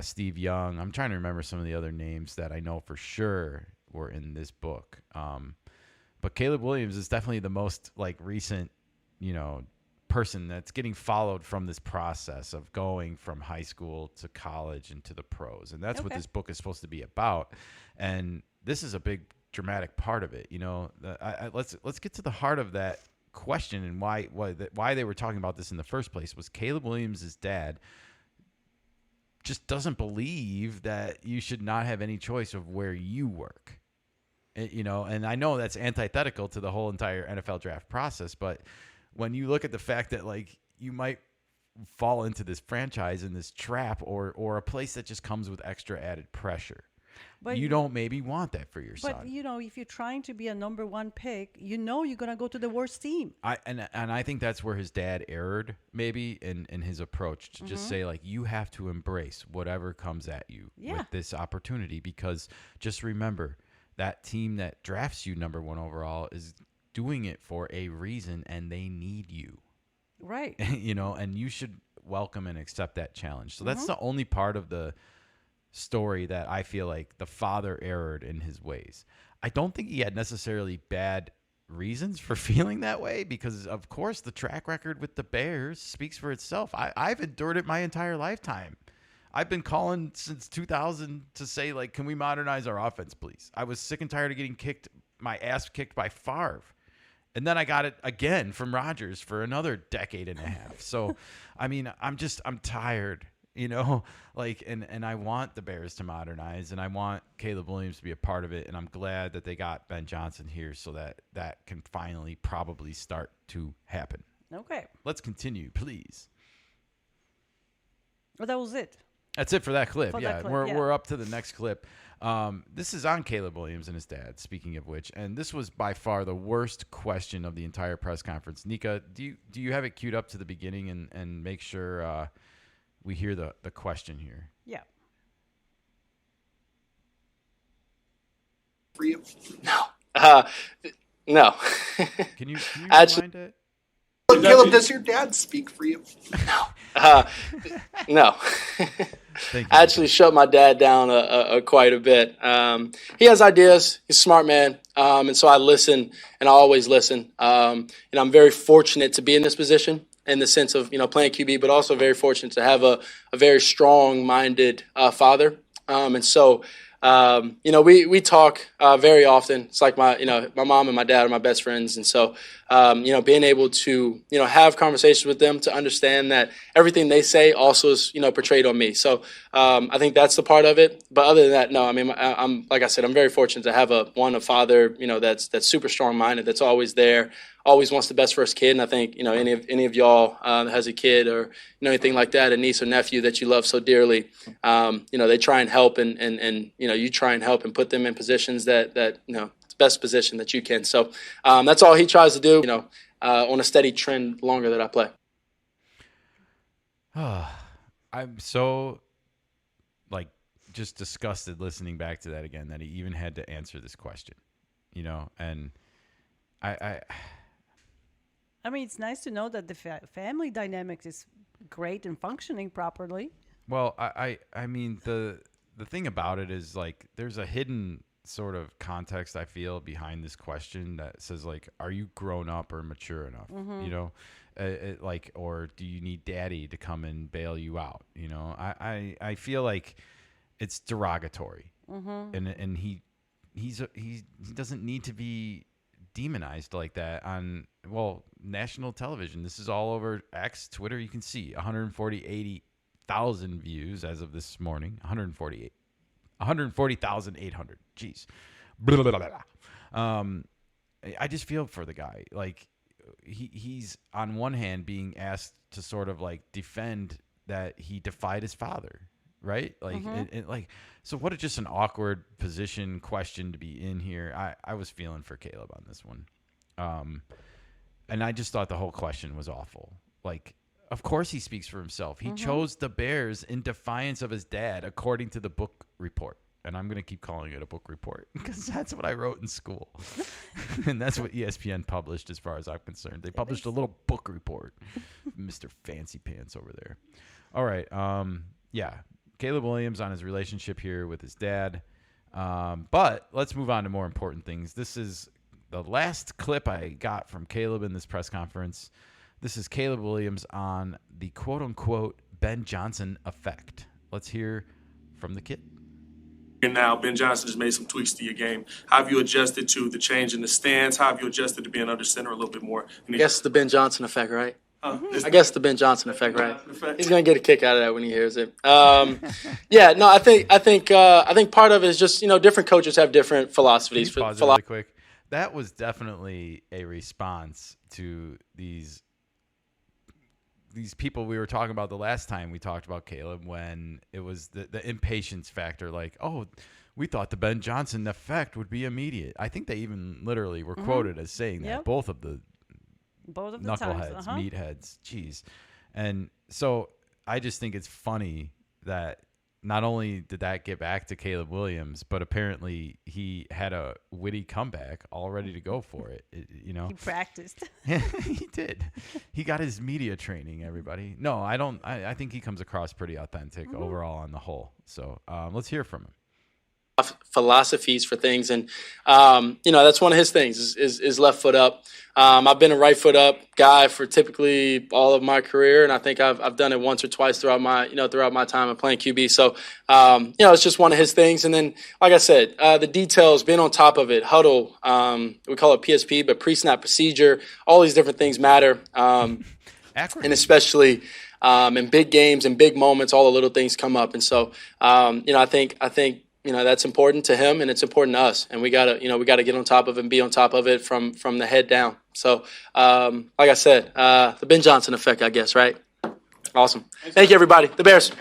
Steve Young. I'm trying to remember some of the other names that I know for sure were in this book. But Caleb Williams is definitely the most recent, person that's getting followed from this process of going from high school to college and to the pros. And that's what this book is supposed to be about. And this is a big dramatic part of it. Let's get to the heart of that question and why they were talking about this in the first place. Was Caleb Williams' dad just doesn't believe that you should not have any choice of where you work. And I know that's antithetical to the whole entire NFL draft process, but when you look at the fact that you might fall into this franchise and this trap or a place that just comes with extra added pressure, but you don't maybe want that for your son. But if you're trying to be a number one pick, you're going to go to the worst team. I think that's where his dad erred maybe in his approach to just say you have to embrace whatever comes at you with this opportunity, because just remember, that team that drafts you number 1 overall is doing it for a reason, and they need you. Right. And you should welcome and accept that challenge. So that's the only part of the story that I feel like the father erred in his ways. I don't think he had necessarily bad reasons for feeling that way, because of course the track record with the Bears speaks for itself. I've endured it my entire lifetime. I've been calling since 2000 to say, like, can we modernize our offense, please? I was sick and tired of getting my ass kicked by Favre. And then I got it again from Rodgers for another decade and a half. So, I mean, I'm tired, and I want the Bears to modernize, and I want Caleb Williams to be a part of it. And I'm glad that they got Ben Johnson here so that can finally probably start to happen. Okay. Let's continue, please. Well, that was it. That's it for that clip. We're We're up to the next clip. This is on Caleb Williams and his dad, speaking of which, and this was by far the worst question of the entire press conference. Nika, do you have it queued up to the beginning and make sure we hear the question here? Yeah. For you? No. No. Can you Actually, rewind it? Caleb, does your dad speak for you? No. Thank you. I actually shut my dad down quite a bit. He has ideas. He's a smart man. And so I listen, and I always listen. And I'm very fortunate to be in this position in the sense of, playing QB, but also very fortunate to have a very strong-minded father. And so, we talk very often. It's like my mom and my dad are my best friends. And so, being able to, have conversations with them to understand that everything they say also is, portrayed on me. So I think that's the part of it. But other than that, no, I mean, I'm like I said, I'm very fortunate to have a father, that's super strong-minded, that's always there, always wants the best for his kid. And I think, any of y'all that has a kid or, anything like that, a niece or nephew that you love so dearly, they try and help and you try and help and put them in positions that the best position that you can. So that's all he tries to do, on a steady trend longer that I play. I'm so just disgusted listening back to that again, that he even had to answer this question, and I mean, it's nice to know that the family dynamics is great and functioning properly. Well, I mean, the thing about it is, like, there's a hidden sort of context, I feel, behind this question that says, like, are you grown up or mature enough? Or do you need daddy to come and bail you out? I feel like it's derogatory, and he doesn't need to be demonized like that on national television. This is all over X, Twitter. You can see 140,000 views as of this morning. 140,800. Jeez. Blah, blah, blah, blah. I just feel for the guy. Like, he's on one hand being asked to sort of like defend that he defied his father, right? Like, so what just an awkward question to be in here. I was feeling for Caleb on this one. And I just thought the whole question was awful. Like, of course he speaks for himself. He chose the Bears in defiance of his dad, according to the book report. And I'm going to keep calling it a book report because that's what I wrote in school. And that's what ESPN published, as far as I'm concerned. They published a little book report. Mr. Fancy Pants over there. All right. Caleb Williams on his relationship here with his dad. But let's move on to more important things. This is the last clip I got from Caleb in this press conference. This is Caleb Williams on the quote-unquote Ben Johnson effect. Let's hear from the kid. And now Ben Johnson has made some tweaks to your game. How have you adjusted to the change in the stance? How have you adjusted to being under center a little bit more? I guess the Ben Johnson effect, right? I guess the Ben Johnson effect, right? He's gonna get a kick out of that when he hears it. I think part of it is just different coaches have different philosophies. Can you pause really quick? That was definitely a response to these people we were talking about the last time we talked about Caleb, when it was the impatience factor. Like, oh, we thought the Ben Johnson effect would be immediate. I think they even literally were quoted as saying that. Both of the knuckleheads, meatheads, jeez. And so I just think it's funny that not only did that get back to Caleb Williams, but apparently he had a witty comeback all ready to go for it. He practiced. He did. He got his media training, everybody. No, I don't. I think he comes across pretty authentic overall on the whole. So let's hear from him. Philosophies for things, and that's one of his things is left foot up. I've been a right foot up guy for typically all of my career, and I think I've done it once or twice throughout my time of playing QB. So it's just one of his things. And then, like I said, the details, being on top of it, huddle, we call it PSP, but pre-snap procedure, all these different things matter, and especially in big games and big moments, all the little things come up. And so I think that's important to him, and it's important to us, and we gotta get on top of it and be on top of it from the head down. So, like I said, the Ben Johnson effect, I guess, right? Awesome. Thank you, everybody. The Bears.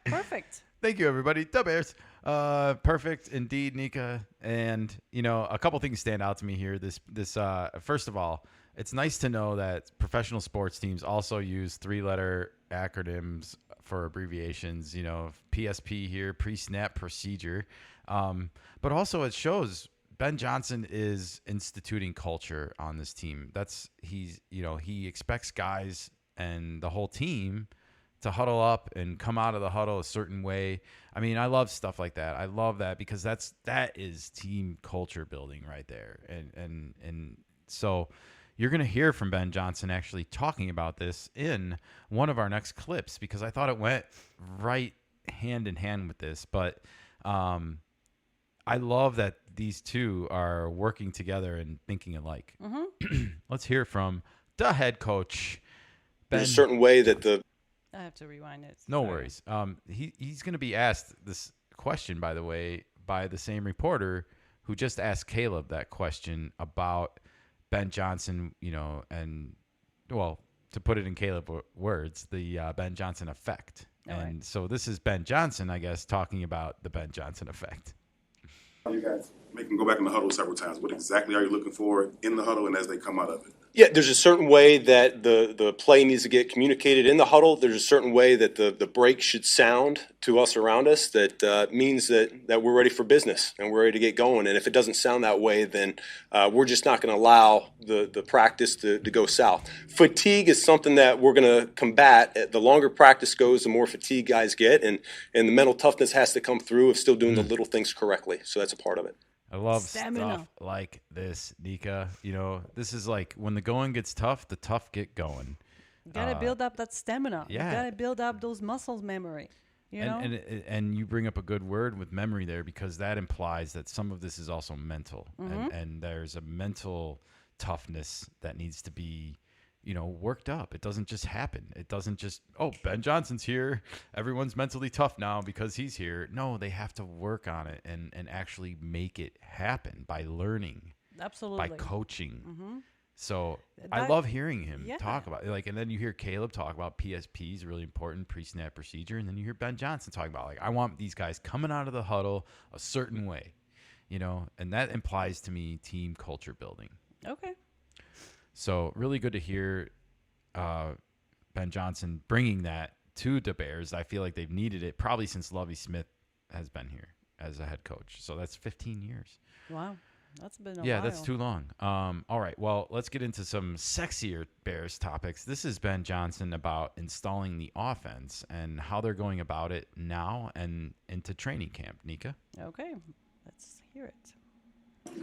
Perfect. Thank you, everybody. The Bears. Perfect indeed, Nika. And a couple things stand out to me here. This first of all, it's nice to know that professional sports teams also use 3-letter acronyms for abbreviations, PSP here, pre-snap procedure. But also it shows Ben Johnson is instituting culture on this team. He expects guys and the whole team to huddle up and come out of the huddle a certain way. I mean, I love stuff like that. I love that because that is team culture building right there. And so you're going to hear from Ben Johnson actually talking about this in one of our next clips because I thought it went right hand in hand with this. But I love that these two are working together and thinking alike. Let's hear from the head coach. Ben. There's a certain way that I have to rewind it. No worries. He's going to be asked this question, by the way, by the same reporter who just asked Caleb that question about Ben Johnson, and to put it in Caleb words, the Ben Johnson effect. And so this is Ben Johnson, I guess, talking about the Ben Johnson effect. You guys make them go back in the huddle several times. What exactly are you looking for in the huddle and as they come out of it? Yeah, there's a certain way that the play needs to get communicated in the huddle. There's a certain way that the break should sound to us around us that means that we're ready for business and we're ready to get going. And if it doesn't sound that way, then we're just not going to allow the practice to go south. Fatigue is something that we're going to combat. The longer practice goes, the more fatigue guys get, and the mental toughness has to come through of still doing the little things correctly. So that's a part of it. I love stuff like this, Nika. This is like when the going gets tough, the tough get going. You got to build up that stamina. Yeah. You got to build up those muscles memory. And you bring up a good word with memory there because that implies that some of this is also mental. And there's a mental toughness that needs to be worked up. It doesn't just happen. It doesn't just, Ben Johnson's here. Everyone's mentally tough now because he's here. No, they have to work on it and actually make it happen by learning. Absolutely. By coaching. So I love hearing him talk about it. And then you hear Caleb talk about PSPs, really important, pre-snap procedure. And then you hear Ben Johnson talk about, I want these guys coming out of the huddle a certain way, and that implies to me team culture building. Okay. So really good to hear Ben Johnson bringing that to the Bears. I feel like they've needed it probably since Lovie Smith has been here as a head coach. So that's 15 years. Wow. That's been a while. Yeah, that's too long. All right. Well, let's get into some sexier Bears topics. This is Ben Johnson about installing the offense and how they're going about it now and into training camp. Nika? Okay. Let's hear it.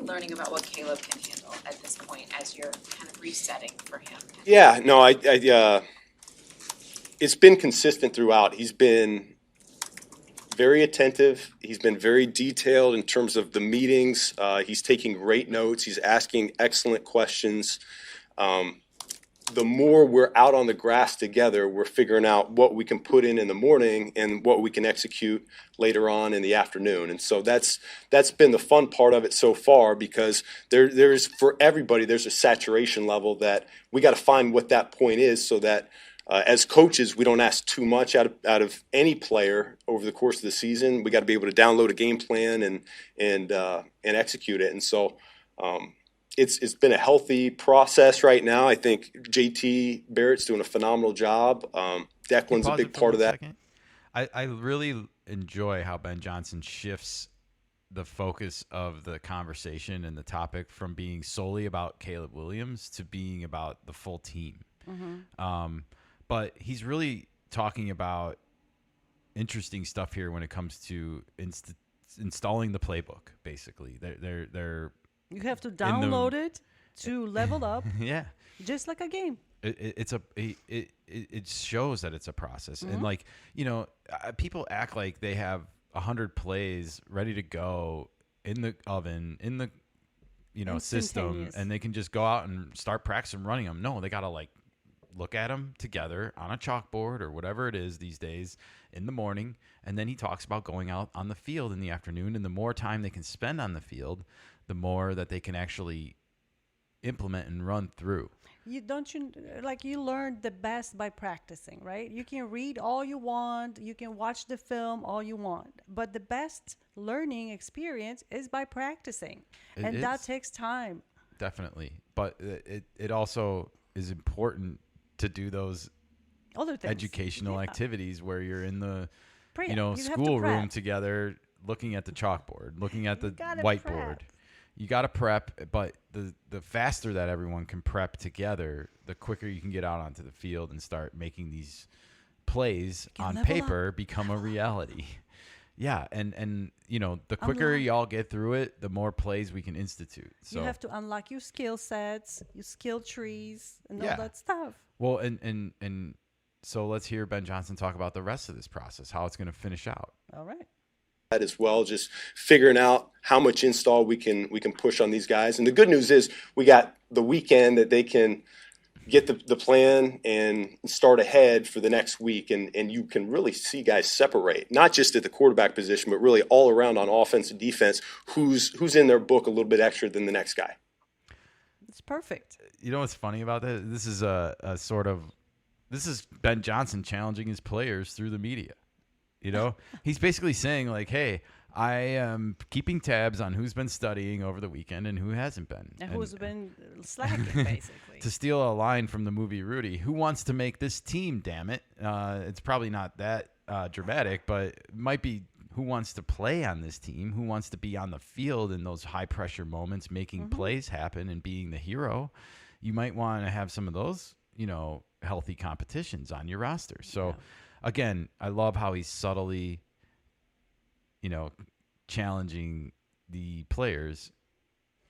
Learning about what Caleb can handle at this point as you're kind of resetting for him? Yeah, no, it's been consistent throughout. He's been very attentive. He's been very detailed in terms of the meetings. He's taking great notes. He's asking excellent questions. The more we're out on the grass together, we're figuring out what we can put in the morning and what we can execute later on in the afternoon. And so that's been the fun part of it so far because there's for everybody, there's a saturation level that we got to find what that point is so that as coaches, we don't ask too much out of any player over the course of the season. We got to be able to download a game plan and execute it. And so it's been a healthy process right now. I think JT Barrett's doing a phenomenal job. Declan's a big part of that. I really enjoy how Ben Johnson shifts the focus of the conversation and the topic from being solely about Caleb Williams to being about the full team. Mm-hmm. But he's really talking about interesting stuff here when it comes to installing the playbook. Basically, they're you have to download it to level up. Yeah, just like a game. It shows that it's a process, and like people act like they have 100 plays ready to go in the oven in the system, and they can just go out and start practicing running them. No, they gotta like look at them together on a chalkboard or whatever it is these days in the morning, and then he talks about going out on the field in the afternoon, and the more time they can spend on the field, the more that they can actually implement and run through. You learn the best by practicing, right? You can read all you want, you can watch the film all you want, but the best learning experience is by practicing, and that takes time. Definitely, but it also is important to do those other things, educational activities where you're in the you schoolroom together, looking at the chalkboard, looking at the whiteboard. You got to prep, but the faster that everyone can prep together, the quicker you can get out onto the field and start making these plays on paper become a reality. Yeah, and the quicker y'all get through it, the more plays we can institute. So you have to unlock your skill sets, your skill trees, and all that stuff. Well, and so let's hear Ben Johnson talk about the rest of this process, how it's going to finish out. All right. That as well, just figuring out how much install we can push on these guys. And the good news is we got the weekend that they can get the plan and start ahead for the next week, and you can really see guys separate, not just at the quarterback position, but really all around on offense and defense, who's in their book a little bit extra than the next guy. It's perfect. You know what's funny about that? This is Ben Johnson challenging his players through the media. He's basically saying like, hey, I am keeping tabs on who's been studying over the weekend and who hasn't been. And who's been slacking, basically. To steal a line from the movie Rudy, who wants to make this team, damn it? It's probably not that dramatic, but it might be who wants to play on this team, who wants to be on the field in those high-pressure moments, making plays happen and being the hero. You might want to have some of those, healthy competitions on your roster. So, again, I love how he's subtly challenging the players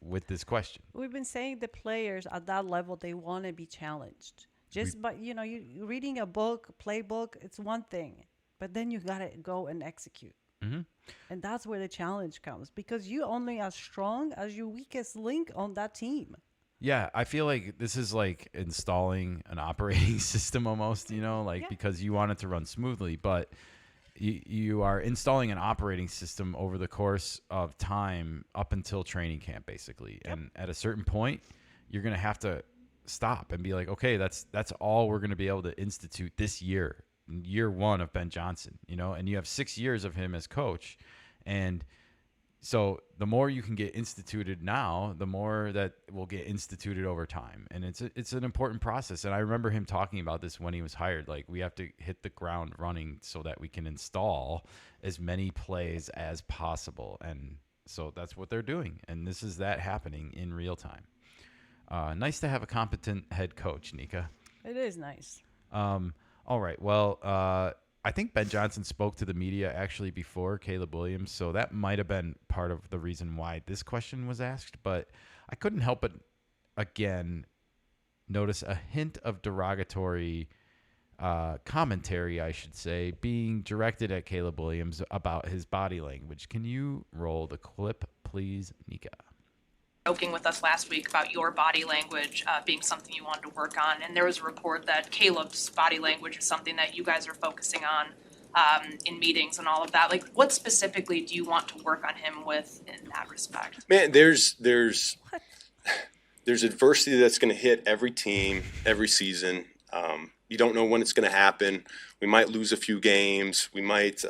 with this question. We've been saying the players at that level, they want to be challenged. You reading a book, playbook, it's one thing, but then you got to go and execute. Mm-hmm. And that's where the challenge comes, because you only as strong as your weakest link on that team. Yeah, I feel like this is like installing an operating system almost, because you want it to run smoothly, but you are installing an operating system over the course of time up until training camp, basically. Yep. And at a certain point, you're going to have to stop and be like, okay, that's all we're going to be able to institute this year one of Ben Johnson, and you have 6 years of him as coach. And so the more you can get instituted now, the more that will get instituted over time. And it's an important process. And I remember him talking about this when he was hired. Like, we have to hit the ground running so that we can install as many plays as possible. And so that's what they're doing. And this is that happening in real time. Nice to have a competent head coach, Nika. It is nice. All right. Well, I think Ben Johnson spoke to the media actually before Caleb Williams, so that might have been part of the reason why this question was asked. But I couldn't help but, again, notice a hint of derogatory commentary, I should say, being directed at Caleb Williams about his body language. Can you roll the clip, please, Nika? Joking with us last week about your body language being something you wanted to work on, and there was a report that Caleb's body language is something that you guys are focusing on in meetings and all of that. Like, what specifically do you want to work on him with in that respect? Man, there's adversity that's going to hit every team every season. You don't know when it's going to happen. We might lose a few games. We might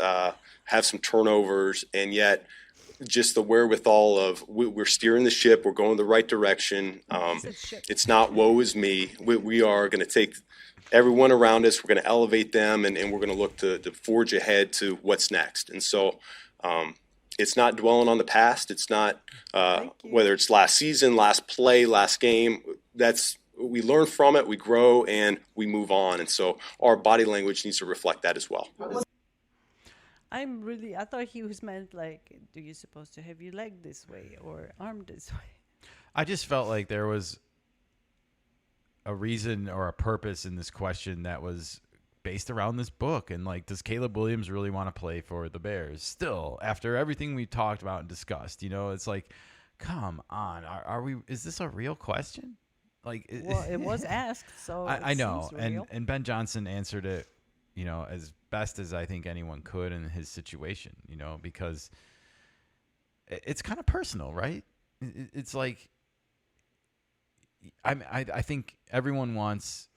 have some turnovers, and yet just the wherewithal of we're steering the ship. We're going the right direction. It's not woe is me. We are going to take everyone around us. We're going to elevate them, and we're going to look to forge ahead to what's next. And so it's not dwelling on the past. It's not whether it's last season, last play, last game. We learn from it, we grow, and we move on. And so our body language needs to reflect that as well. I thought he was meant like, do you supposed to have your leg this way or arm this way? I just felt like there was a reason or a purpose in this question that was based around this book. And like, does Caleb Williams really want to play for the Bears still after everything we talked about and discussed? You know, it's like, come on, is this a real question? Like, well, it was asked, so I know, and Ben Johnson answered it, you know, as best as I think anyone could in his situation, you know, because it's kind of personal, right? It's like, I think everyone wants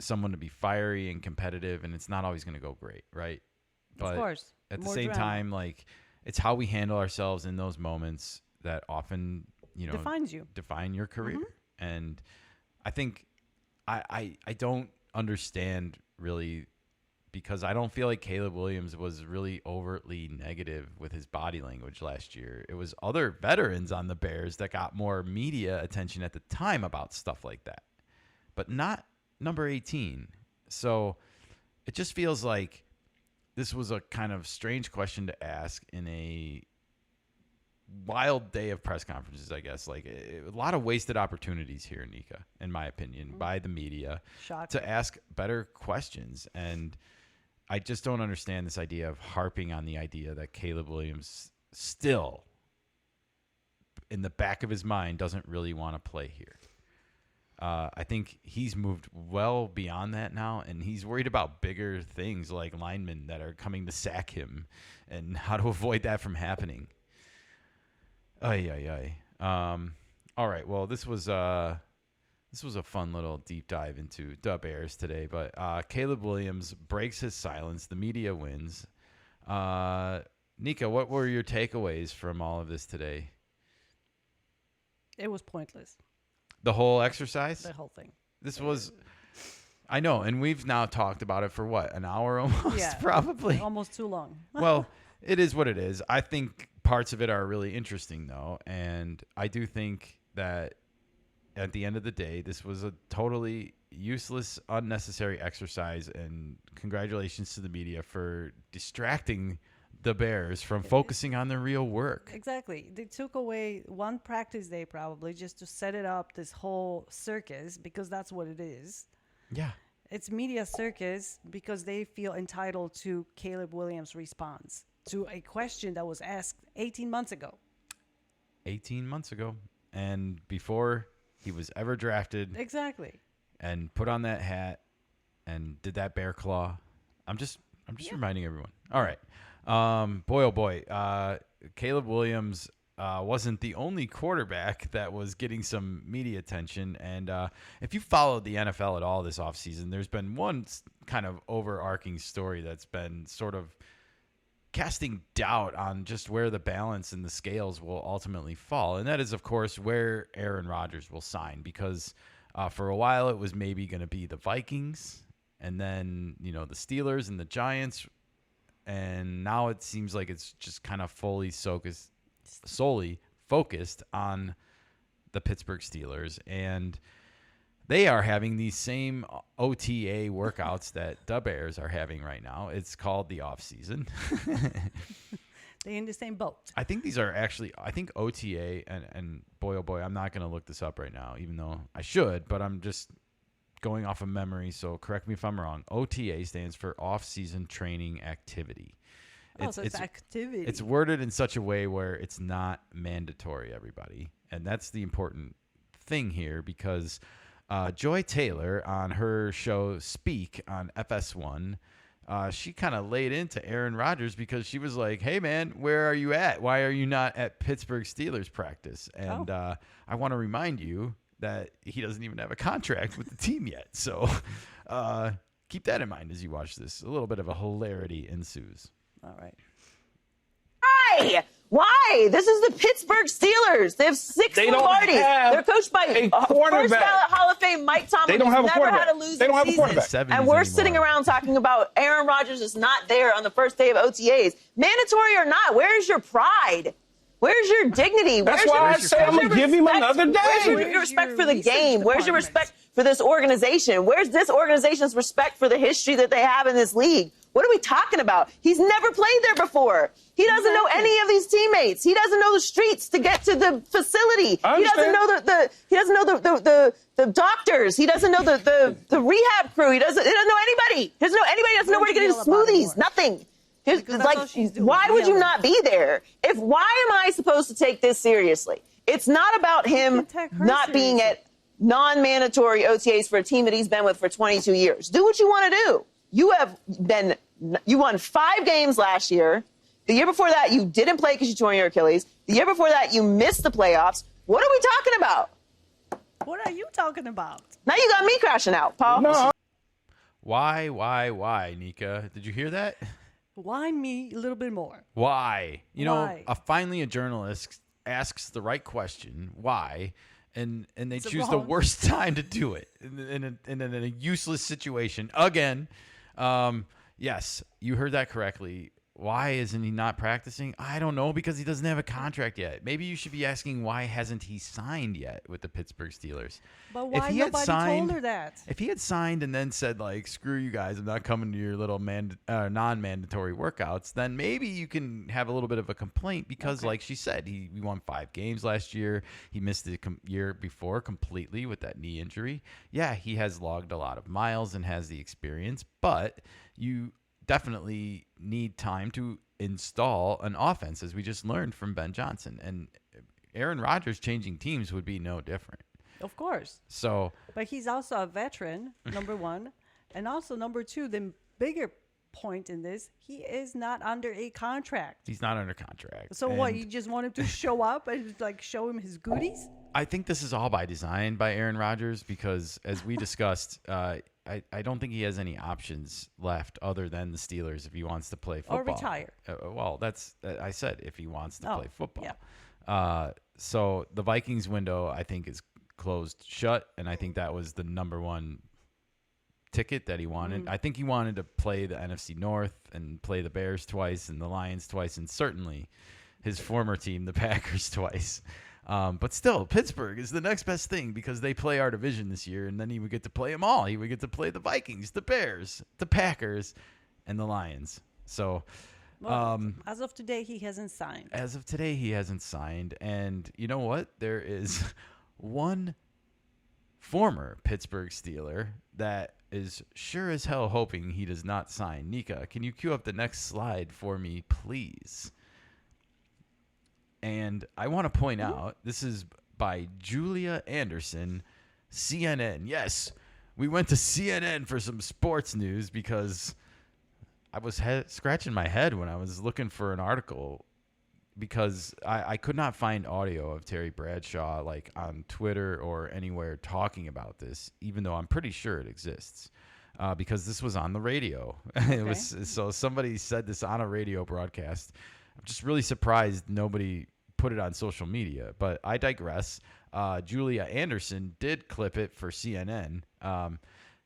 someone to be fiery and competitive, and it's not always going to go great, right? But of course, at the same time, like, it's how we handle ourselves in those moments that often, you know, define your career. Mm-hmm. And I think I don't understand really, because I don't feel like Caleb Williams was really overtly negative with his body language last year. It was other veterans on the Bears that got more media attention at the time about stuff like that, but not number 18. So it just feels like this was a kind of strange question to ask in a wild day of press conferences, I guess. Like a lot of wasted opportunities here, Nika, in my opinion, by the media to ask better questions. And I just don't understand this idea of harping on the idea that Caleb Williams still, in the back of his mind, doesn't really want to play here. I think he's moved well beyond that now, and he's worried about bigger things like linemen that are coming to sack him and how to avoid that from happening. All right. Well, this was a fun little deep dive into the Bears today, but Caleb Williams breaks his silence. The media wins. Nika, what were your takeaways from all of this today? It was pointless. The whole exercise? The whole thing. This was, I know, and we've now talked about it for what, an hour almost, probably? Almost too long. Well, it is what it is. I think parts of it are really interesting, though, and I do think that at the end of the day, this was a totally useless, unnecessary exercise, and congratulations to the media for distracting the Bears from focusing on their real work. Exactly. They took away one practice day probably just to set it up, this whole circus, because that's what it is. Yeah. It's media circus because they feel entitled to Caleb Williams' response to a question that was asked 18 months ago. 18 months ago. And before he was ever drafted. Exactly. And put on that hat and did that bear claw. I'm just reminding everyone. All right. Boy, oh boy. Caleb Williams wasn't the only quarterback that was getting some media attention. And if you followed the NFL at all this offseason, there's been one kind of overarching story that's been sort of casting doubt on just where the balance and the scales will ultimately fall. And that is, of course, where Aaron Rodgers will sign, because for a while it was maybe going to be the Vikings and then, you know, the Steelers and the Giants. And now it seems like it's just kind of solely focused on the Pittsburgh Steelers. And they are having these same OTA workouts that the Bears are having right now. It's called the offseason. They're in the same boat. I think these are actually, I think OTA, and boy, oh boy, I'm not going to look this up right now, even though I should, but I'm just going off of memory, so correct me if I'm wrong. OTA stands for off-season training activity. So it's activity. It's worded in such a way where it's not mandatory, everybody. And that's the important thing here, because Joy Taylor on her show Speak on FS1, she kind of laid into Aaron Rodgers because she was like, hey, man, where are you at? Why are you not at Pittsburgh Steelers practice? And I want to remind you that he doesn't even have a contract with the team yet. So keep that in mind as you watch this. A little bit of a hilarity ensues. All right. Hi! Why? This is the Pittsburgh Steelers. They have 6 Lombardies. They're coached by first ballot Hall of Fame Mike Tomlin. They don't have a never quarterback. had a losing They don't have a season. quarterback. And we're sitting around talking about Aaron Rodgers is not there on the first day of OTAs. Mandatory or not, where's your pride? Where's your dignity? That's why I say I'm going to give him another day. Where's your respect for the game? Where's your respect for this organization? Where's this organization's respect for the history that they have in this league? What are we talking about? He's never played there before. He doesn't know any of these teammates. He doesn't know the streets to get to the facility. He doesn't know he doesn't know the doctors. He doesn't know the rehab crew. He doesn't know anybody. He doesn't know anybody. He doesn't know where to get his smoothies. Nothing. It's like, why would you not be there? Why am I supposed to take this seriously? It's not about him not being at non-mandatory OTAs for a team that he's been with for 22 years. Do what you want to do. You won 5 games last year. The year before that, you didn't play because you tore your Achilles. The year before that, you missed the playoffs. What are we talking about? What are you talking about? Now you got me crashing out, Paul. No. Why, Nika? Did you hear that? Why me a little bit more? Why? You know, Why? Finally a journalist asks the right question, why, and they Is it choose the wrong? worst time to do it in a useless situation. Again, yes, you heard that correctly. Why isn't he not practicing? I don't know, because he doesn't have a contract yet. Maybe you should be asking, why hasn't he signed yet with the Pittsburgh Steelers? But why nobody told her that? If he had signed and then said, like, screw you guys, I'm not coming to your little non-mandatory workouts, then maybe you can have a little bit of a complaint because, like she said, he won 5 games last year. He missed the year before completely with that knee injury. Yeah, he has logged a lot of miles and has the experience, but you definitely need time to install an offense, as we just learned from Ben Johnson. And Aaron Rodgers changing teams would be no different. Of course. So, but he's also a veteran, number one. And also, number two, the bigger point in this, he is not under a contract. he's not under contract. So what, you just want him to show up and like show him his goodies? I think this is all by design by Aaron Rodgers because, as we discussed, I don't think he has any options left other than the Steelers if he wants to play football. Or retire. Well, that's I said if he wants to play football. Yeah. So the Vikings window, I think, is closed shut, and I think that was the number one ticket that he wanted. I think he wanted to play the NFC North and play the Bears twice and the Lions twice, and certainly his former team, the Packers, twice. But still, Pittsburgh is the next best thing because they play our division this year, and then he would get to play them all. He would get to play the Vikings, the Bears, the Packers, and the Lions. So, as of today, he hasn't signed. As of today, he hasn't signed. And you know what? There is one former Pittsburgh Steeler that is sure as hell hoping he does not sign. Nika, can you cue up the next slide for me, please? And I want to point out, this is by Julia Anderson, CNN. Yes, we went to CNN for some sports news because I was scratching my head when I was looking for an article because I could not find audio of Terry Bradshaw like on Twitter or anywhere talking about this, even though I'm pretty sure it exists because this was on the radio. Okay. So somebody said this on a radio broadcast. I'm just really surprised nobody put it on social media, but I digress. Julia Anderson did clip it for CNN.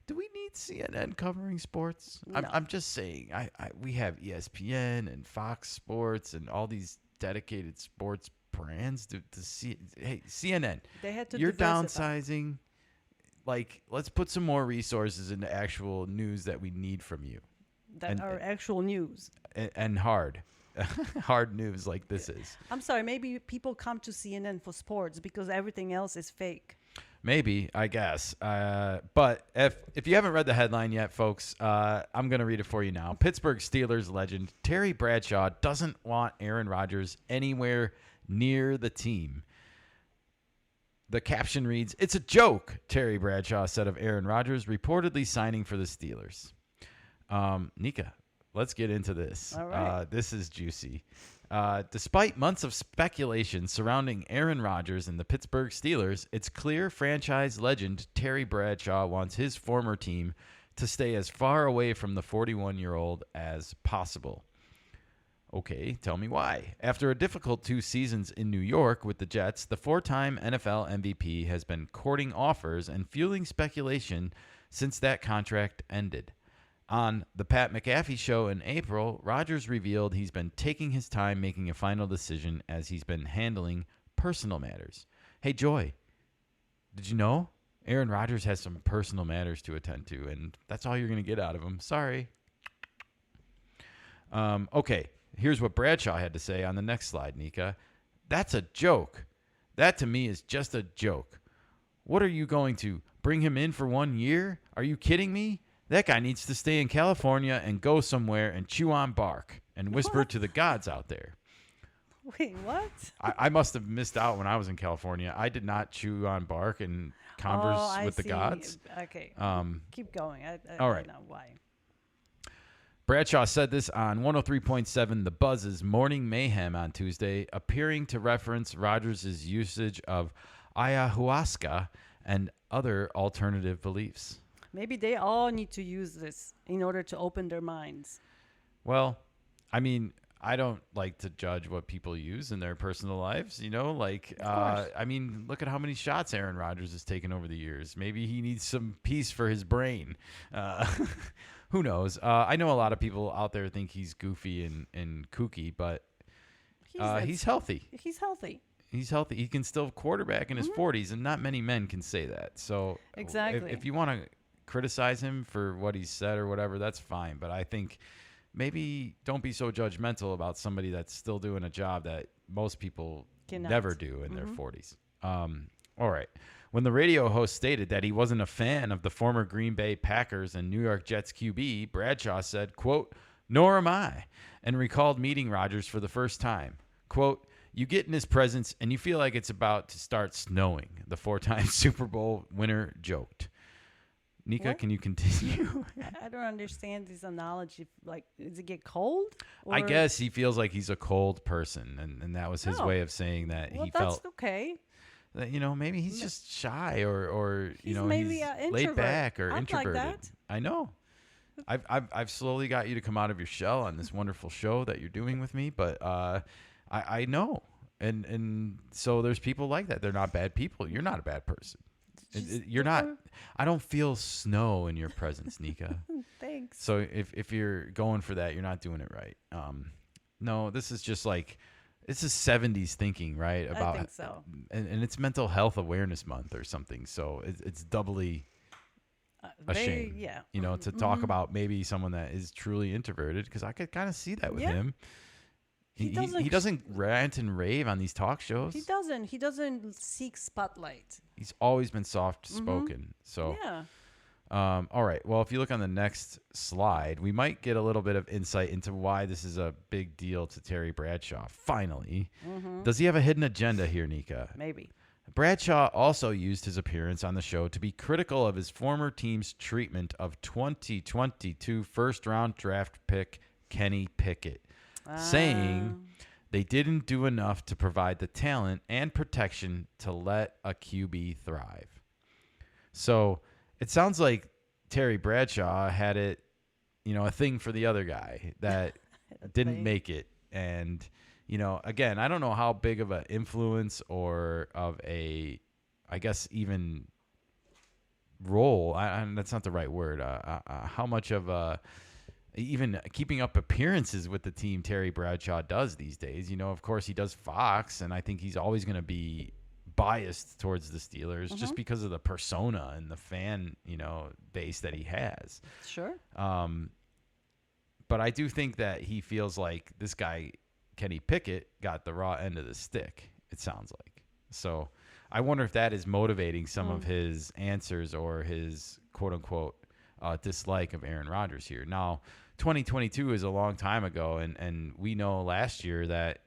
Do we need CNN covering sports? No. I'm just saying. We have ESPN and Fox Sports and all these dedicated sports brands to see. Hey, CNN, they had to you're diversify. downsizing. Like, let's put some more resources into actual news that we need from you. That are actual news. And hard news like this is. I'm sorry, maybe people come to CNN for sports because everything else is fake. Maybe, I guess. But if you haven't read the headline yet, folks, I'm going to read it for you now. Pittsburgh Steelers legend Terry Bradshaw doesn't want Aaron Rodgers anywhere near the team. The caption reads, "It's a joke," Terry Bradshaw said of Aaron Rodgers reportedly signing for the Steelers. Nika, let's get into this. All right. This is juicy. Despite months of speculation surrounding Aaron Rodgers and the Pittsburgh Steelers, it's clear franchise legend Terry Bradshaw wants his former team to stay as far away from the 41-year-old as possible. Okay, tell me why. After a difficult 2 seasons in New York with the Jets, the 4-time NFL MVP has been courting offers and fueling speculation since that contract ended. On the Pat McAfee show in April, Rodgers revealed he's been taking his time making a final decision as he's been handling personal matters. Hey, Joy, did you know Aaron Rodgers has some personal matters to attend to, and that's all you're going to get out of him. Sorry. Okay, here's what Bradshaw had to say on the next slide, Nika. That's a joke. That to me is just a joke. What are you going to bring him in for 1 year? Are you kidding me? That guy needs to stay in California and go somewhere and chew on bark and whisper to the gods out there. Wait, what? I must have missed out when I was in California. I did not chew on bark and converse with the gods. Okay. Keep going. All right. I know why. Bradshaw said this on 103.7 The Buzz's Morning Mayhem on Tuesday, appearing to reference Rodgers' usage of ayahuasca and other alternative beliefs. Maybe they all need to use this in order to open their minds. Well, I mean, I don't like to judge what people use in their personal lives, you know? Like, I mean, look at how many shots Aaron Rodgers has taken over the years. Maybe he needs some peace for his brain. Who knows? I know a lot of people out there think he's goofy and kooky, but he's healthy. He's healthy. He's healthy. He can still quarterback in his 40s, and not many men can say that. So exactly. If you want to criticize him for what he said or whatever, that's fine. But I think maybe don't be so judgmental about somebody that's still doing a job that most people never do in their 40s. All right. When the radio host stated that he wasn't a fan of the former Green Bay Packers and New York Jets QB, Bradshaw said, quote, "Nor am I," and recalled meeting Rodgers for the first time. Quote, "You get in his presence and you feel like it's about to start snowing," the 4-time Super Bowl winner joked. Nika, what? Can you continue? I don't understand this analogy. Like, does it get cold? I guess he feels like he's a cold person, and that was his way of saying that he felt. That's okay. That, you know, maybe he's just shy or you know, maybe he's laid back or I'm introverted. like that. I know. I've slowly got you to come out of your shell on this wonderful show that you're doing with me, but I know. And so there's people like that. They're not bad people. You're not a bad person. You're not. I don't feel snow in your presence, Nika. Thanks. So if you're going for that, you're not doing it right. No, this is just like, it's a 70s thinking, right? About, I think so. And it's Mental Health Awareness Month or something. So it's doubly a shame. Yeah. You know, to talk about maybe someone that is truly introverted, because I could kind of see that with him. He doesn't rant and rave on these talk shows. He doesn't seek spotlight. He's always been soft spoken. So yeah. All right. Well, if you look on the next slide, we might get a little bit of insight into why this is a big deal to Terry Bradshaw. Finally, does he have a hidden agenda here, Nika? Maybe. Bradshaw also used his appearance on the show to be critical of his former team's treatment of 2022 first-round draft pick Kenny Pickett, saying they didn't do enough to provide the talent and protection to let a QB thrive. So it sounds like Terry Bradshaw had it, you know, a thing for the other guy that didn't make it. And, you know, again, I don't know how big of an influence or of a, I guess, even role, that's not the right word, how much of a, even keeping up appearances with the team Terry Bradshaw does these days. You know, of course, he does Fox, and I think he's always going to be biased towards the Steelers just because of the persona and the fan, you know, base that he has. Sure. But I do think that he feels like this guy, Kenny Pickett, got the raw end of the stick, it sounds like. So I wonder if that is motivating some of his answers or his quote-unquote dislike of Aaron Rodgers here. Now, 2022 is a long time ago, and we know last year that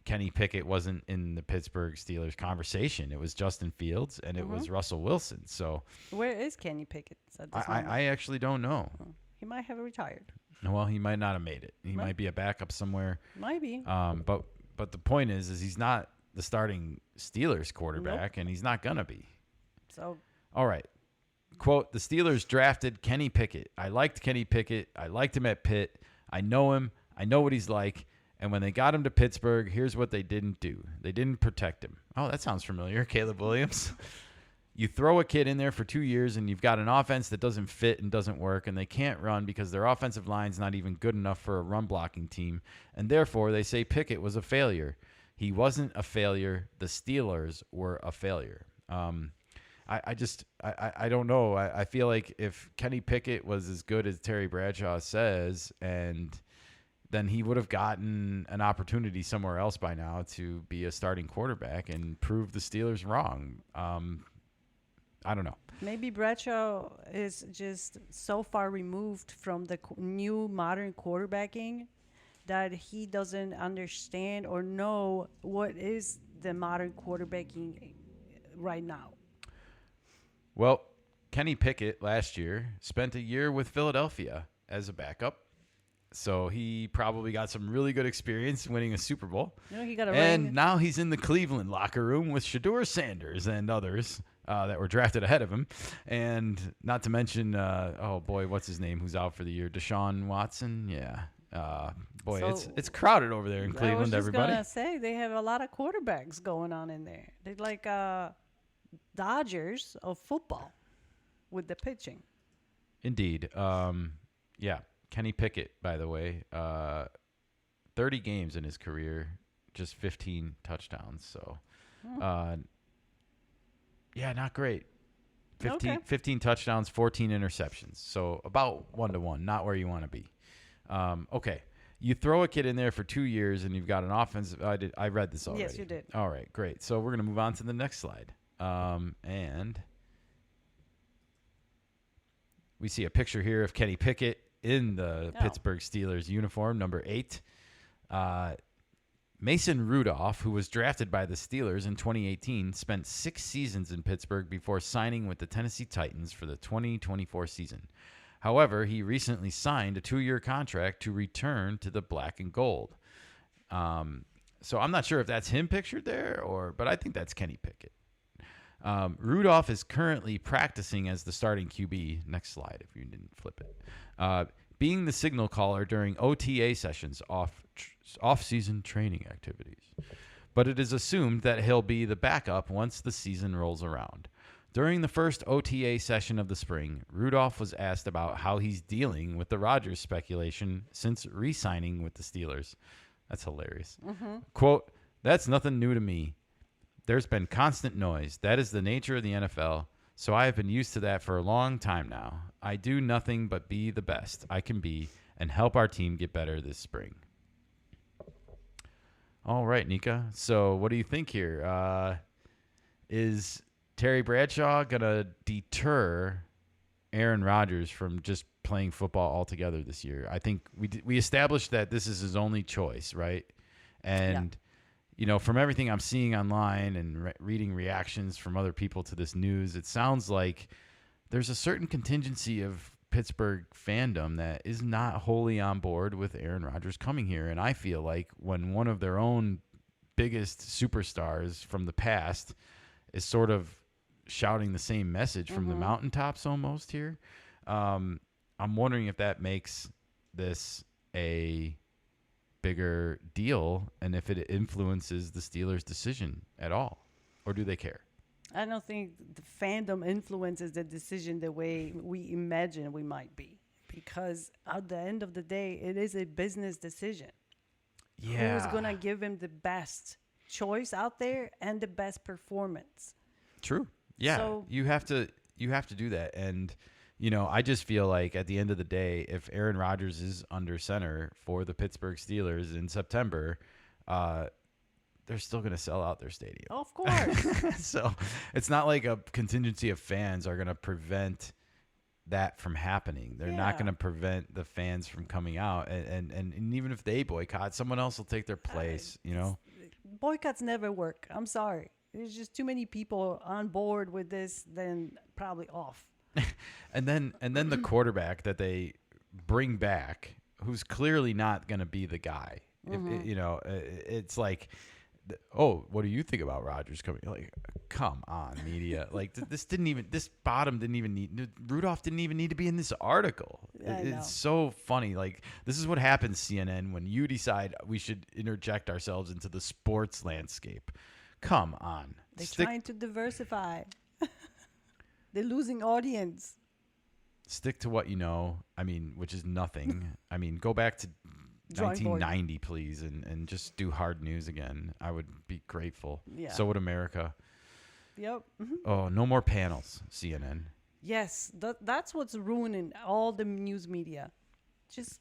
Kenny Pickett wasn't in the Pittsburgh Steelers conversation. It was Justin Fields, and it was Russell Wilson. So where is Kenny Pickett at this moment? I actually don't know. He might have retired. Well, he might not have made it. He might be a backup somewhere. Might be. But the point is he's not the starting Steelers quarterback, and he's not going to be. So. All right. Quote, the Steelers drafted Kenny Pickett. I liked Kenny Pickett. I liked him at Pitt. I know him. I know what he's like. And when they got him to Pittsburgh, here's what they didn't do. They didn't protect him. Oh, that sounds familiar, Caleb Williams. You throw a kid in there for 2 years, and you've got an offense that doesn't fit and doesn't work, and they can't run because their offensive line's not even good enough for a run-blocking team. And therefore, they say Pickett was a failure. He wasn't a failure. The Steelers were a failure. I don't know. I feel like if Kenny Pickett was as good as Terry Bradshaw says, and then he would have gotten an opportunity somewhere else by now to be a starting quarterback and prove the Steelers wrong. I don't know. Maybe Bradshaw is just so far removed from the new modern quarterbacking that he doesn't understand or know what is the modern quarterbacking right now. Well, Kenny Pickett last year spent a year with Philadelphia as a backup. So he probably got some really good experience winning a Super Bowl. He got a and ring. Now he's in the Cleveland locker room with Shedeur Sanders and others that were drafted ahead of him. And not to mention, what's his name, who's out for the year? Deshaun Watson? Yeah. It's crowded over there in Cleveland, everybody. I was just going to say, they have a lot of quarterbacks going on in there. They're like Dodgers of football with the pitching. Indeed. Yeah. Kenny Pickett, by the way, 30 games in his career, just 15 touchdowns. So, not great. 15 touchdowns, 14 interceptions. So about 1-to-1, not where you want to be. Okay. You throw a kid in there for 2 years and you've got an offensive. I read this already. Yes, you did. All right, great. So we're going to move on to the next slide. And we see a picture here of Kenny Pickett in the Pittsburgh Steelers uniform, number 8. Mason Rudolph, who was drafted by the Steelers in 2018, spent 6 seasons in Pittsburgh before signing with the Tennessee Titans for the 2024 season. However, he recently signed a 2-year contract to return to the black and gold. So I'm not sure if that's him pictured there, but I think that's Kenny Pickett. Rudolph is currently practicing as the starting QB. Next slide, if you didn't flip it. Being the signal caller during OTA sessions, off-season training activities. But it is assumed that he'll be the backup once the season rolls around. During the first OTA session of the spring, Rudolph was asked about how he's dealing with the Rodgers speculation since re-signing with the Steelers. That's hilarious. Mm-hmm. Quote, "That's nothing new to me. There's been constant noise. That is the nature of the NFL. So I have been used to that for a long time now. I do nothing but be the best I can be and help our team get better this spring." All right, Nika. So what do you think here? Is Terry Bradshaw going to deter Aaron Rodgers from just playing football altogether this year? I think we established that this is his only choice, right? And from everything I'm seeing online and reading reactions from other people to this news, it sounds like there's a certain contingency of Pittsburgh fandom that is not wholly on board with Aaron Rodgers coming here. And I feel like when one of their own biggest superstars from the past is sort of shouting the same message from the mountaintops almost here, I'm wondering if that makes this a bigger deal and if it influences the Steelers' decision at all, or do they care? I don't think the fandom influences the decision the way we imagine we might be, because at the end of the day, it is a business decision. Yeah. Who's going to give him the best choice out there and the best performance? True. Yeah. So, you have to do that. And, I just feel like at the end of the day, if Aaron Rodgers is under center for the Pittsburgh Steelers in September, they're still going to sell out their stadium. Of course. So it's not like a contingency of fans are going to prevent that from happening. They're not going to prevent the fans from coming out. And even if they boycott, someone else will take their place, Boycotts never work. I'm sorry. There's just too many people on board with this, then probably off. And then the quarterback that they bring back, who's clearly not going to be the guy. If, it's like what do you think about Rodgers coming? Like, come on, media. Like, this bottom didn't even need, Rudolph didn't even need to be in this article. It's so funny. Like, this is what happens, CNN, when you decide we should interject ourselves into the sports landscape. Come on. They're trying to diversify. They're losing audience. Stick to what you know. I mean, which is nothing. I mean, go back to 1990, please, and just do hard news again. I would be grateful. Yeah. So would America. Yep. Mm-hmm. Oh, no more panels, CNN. Yes, that's what's ruining all the news media. Just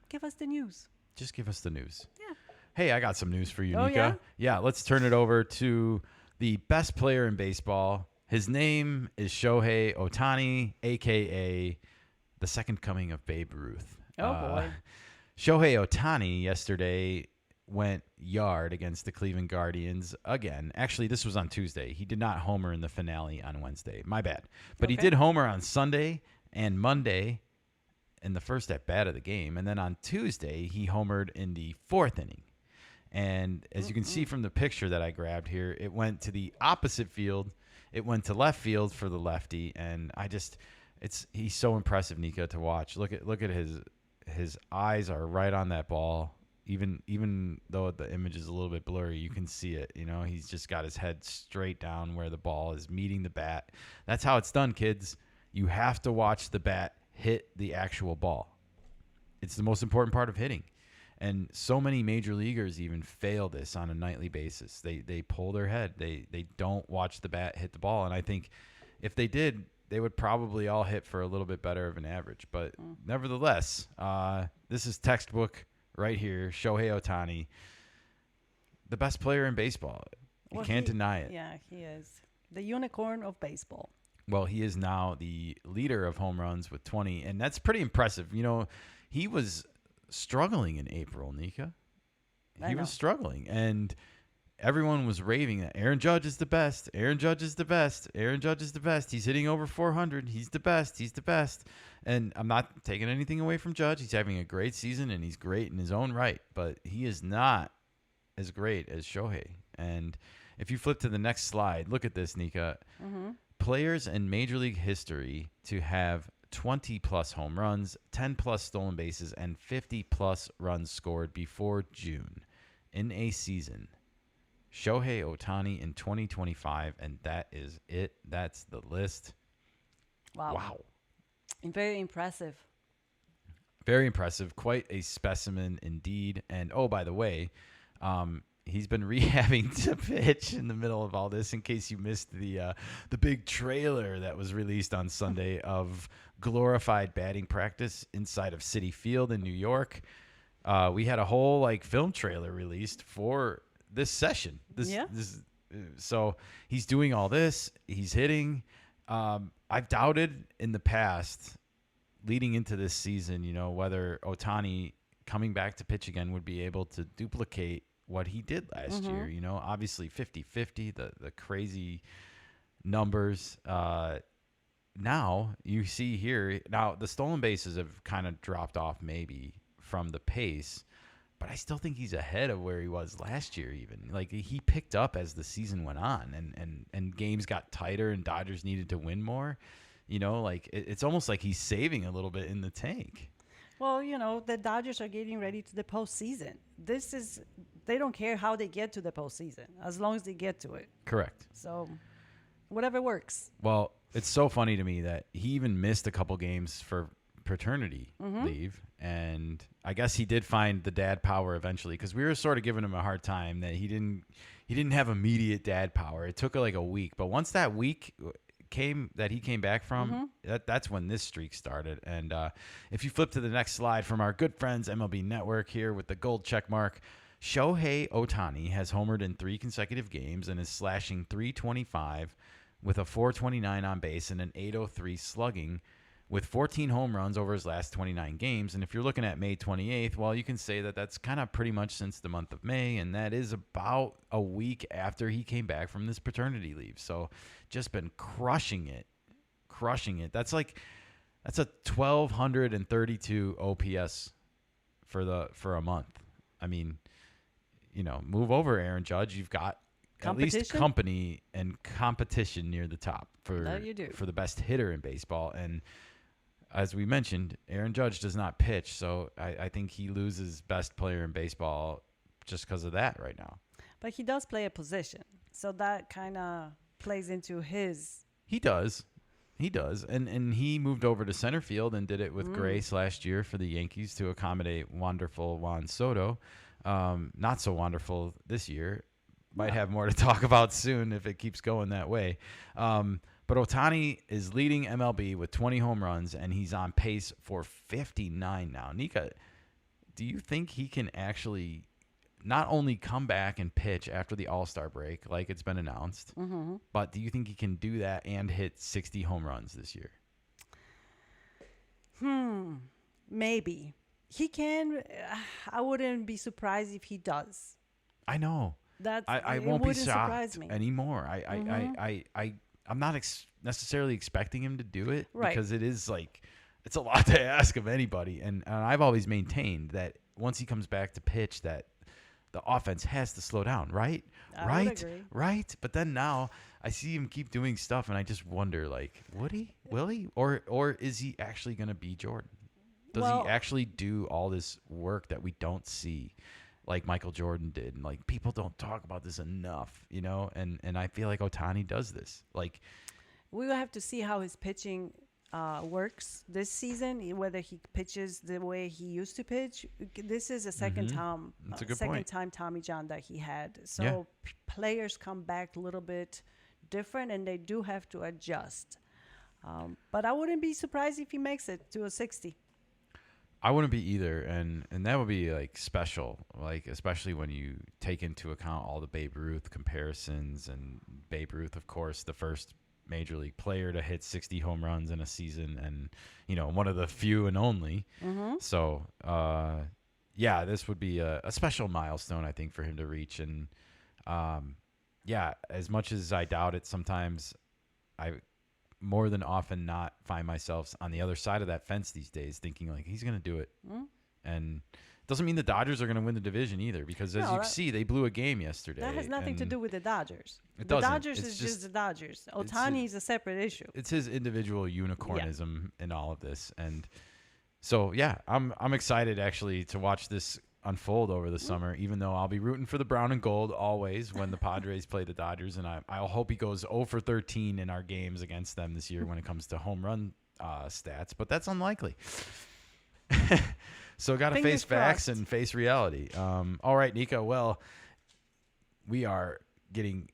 give us the news. Just give us the news. Yeah. Hey, I got some news for you, Oh, Nika. yeah? Let's turn it over to the best player in baseball. His name is Shohei Ohtani, a.k.a. the second coming of Babe Ruth. Oh, boy. Shohei Ohtani yesterday went yard against the Cleveland Guardians again. Actually, this was on Tuesday. He did not homer in the finale on Wednesday. My bad. But he did homer on Sunday and Monday in the first at-bat of the game. And then on Tuesday, he homered in the fourth inning. And as you can see from the picture that I grabbed here, it went to the opposite field. It went to left field for the lefty. And he's so impressive, Nika, to watch. Look at his eyes are right on that ball. Even though the image is a little bit blurry, you can see it. You know, he's just got his head straight down where the ball is meeting the bat. That's how it's done, kids. You have to watch the bat hit the actual ball. It's the most important part of hitting. And so many major leaguers even fail this on a nightly basis. They pull their head. They don't watch the bat hit the ball. And I think if they did, they would probably all hit for a little bit better of an average. But nevertheless, this is textbook right here. Shohei Ohtani, the best player in baseball. You can't deny it. Yeah, he is. The unicorn of baseball. Well, he is now the leader of home runs with 20. And that's pretty impressive. You know, he was struggling in April, Nika. He was struggling. And everyone was raving that Aaron Judge is the best. Aaron Judge is the best. Aaron Judge is the best. He's hitting over 400. He's the best. He's the best. And I'm not taking anything away from Judge. He's having a great season, and he's great in his own right. But he is not as great as Shohei. And if you flip to the next slide, look at this, Nika. Mm-hmm. Players in Major League history to have 20-plus home runs, 10-plus stolen bases, and 50-plus runs scored before June in a season. Shohei Ohtani in 2025, and that is it. That's the list. Wow. Very impressive. Very impressive. Quite a specimen indeed. And, oh, by the way, he's been rehabbing to pitch in the middle of all this in case you missed the big trailer that was released on Sunday of glorified batting practice inside of Citi Field in New York. We had a whole film trailer released for this session. So he's doing all this. He's hitting. I've doubted in the past leading into this season, whether Ohtani coming back to pitch again would be able to duplicate what he did last year. Obviously 50-50, the crazy numbers. Now you see here, the stolen bases have kind of dropped off maybe from the pace, but I still think he's ahead of where he was last year even. He picked up as the season went on and games got tighter and Dodgers needed to win more. It's almost like he's saving a little bit in the tank. Well, the Dodgers are getting ready to the postseason. They don't care how they get to the postseason as long as they get to it. Correct. So whatever works. Well, it's so funny to me that he even missed a couple games for paternity leave. And I guess he did find the dad power eventually, because we were sort of giving him a hard time that he didn't have immediate dad power. It took a week. But once that week came that he came back from, that's when this streak started. And if you flip to the next slide from our good friends MLB Network here with the gold check mark, Shohei Ohtani has homered in 3 consecutive games and is slashing .325 with a .429 on base and an .803 slugging with 14 home runs over his last 29 games. And if you're looking at May 28th, well, you can say that that's kind of pretty much since the month of May, and that is about a week after he came back from this paternity leave. So just been crushing it. That's a 1,232 OPS for a month. I mean, move over Aaron Judge. You've got at least company and competition near the top for the best hitter in baseball. And as we mentioned, Aaron Judge does not pitch, so I think he loses best player in baseball just because of that right now. But he does play a position, so that kind of plays into his. He does. And he moved over to center field and did it with grace last year for the Yankees to accommodate wonderful Juan Soto. Not so wonderful this year. Might have more to talk about soon if it keeps going that way. But Ohtani is leading MLB with 20 home runs, and he's on pace for 59 now. Nika, do you think he can actually not only come back and pitch after the All-Star break like it's been announced, but do you think he can do that and hit 60 home runs this year? Maybe. He can. I wouldn't be surprised if he does. I know. I won't be shocked anymore. I'm not necessarily expecting him to do it because it is it's a lot to ask of anybody. And I've always maintained that once he comes back to pitch, that the offense has to slow down, right? I would agree. Right. But then now I see him keep doing stuff, and I just wonder, will he, or is he actually going to be Jordan? Does he actually do all this work that we don't see? Like Michael Jordan did, and people don't talk about this enough, and I feel like Ohtani does this. We will have to see how his pitching works this season, whether he pitches the way he used to pitch. This is a second time Tommy John that he had, so players come back a little bit different, and they do have to adjust. But I wouldn't be surprised if he makes it to a 60. I wouldn't be either, and that would be special, especially when you take into account all the Babe Ruth comparisons, and Babe Ruth, of course, the first major league player to hit 60 home runs in a season, and one of the few and only. So this would be a special milestone, I think, for him to reach. And as much as I doubt it, sometimes I more than often not find myself on the other side of that fence these days, thinking he's going to do it. And it doesn't mean the Dodgers are going to win the division either, because as you see, they blew a game yesterday. That has nothing to do with the Dodgers. The Dodgers is just the Dodgers. Ohtani is a separate issue. It's his individual unicornism in all of this. And so, I'm excited actually to watch this unfold over the summer, even though I'll be rooting for the brown and gold always when the Padres play the Dodgers, and I'll hope he goes 0 for 13 in our games against them this year when it comes to home run stats, but that's unlikely. So got to face facts and face reality. All right, Nika, well, we are getting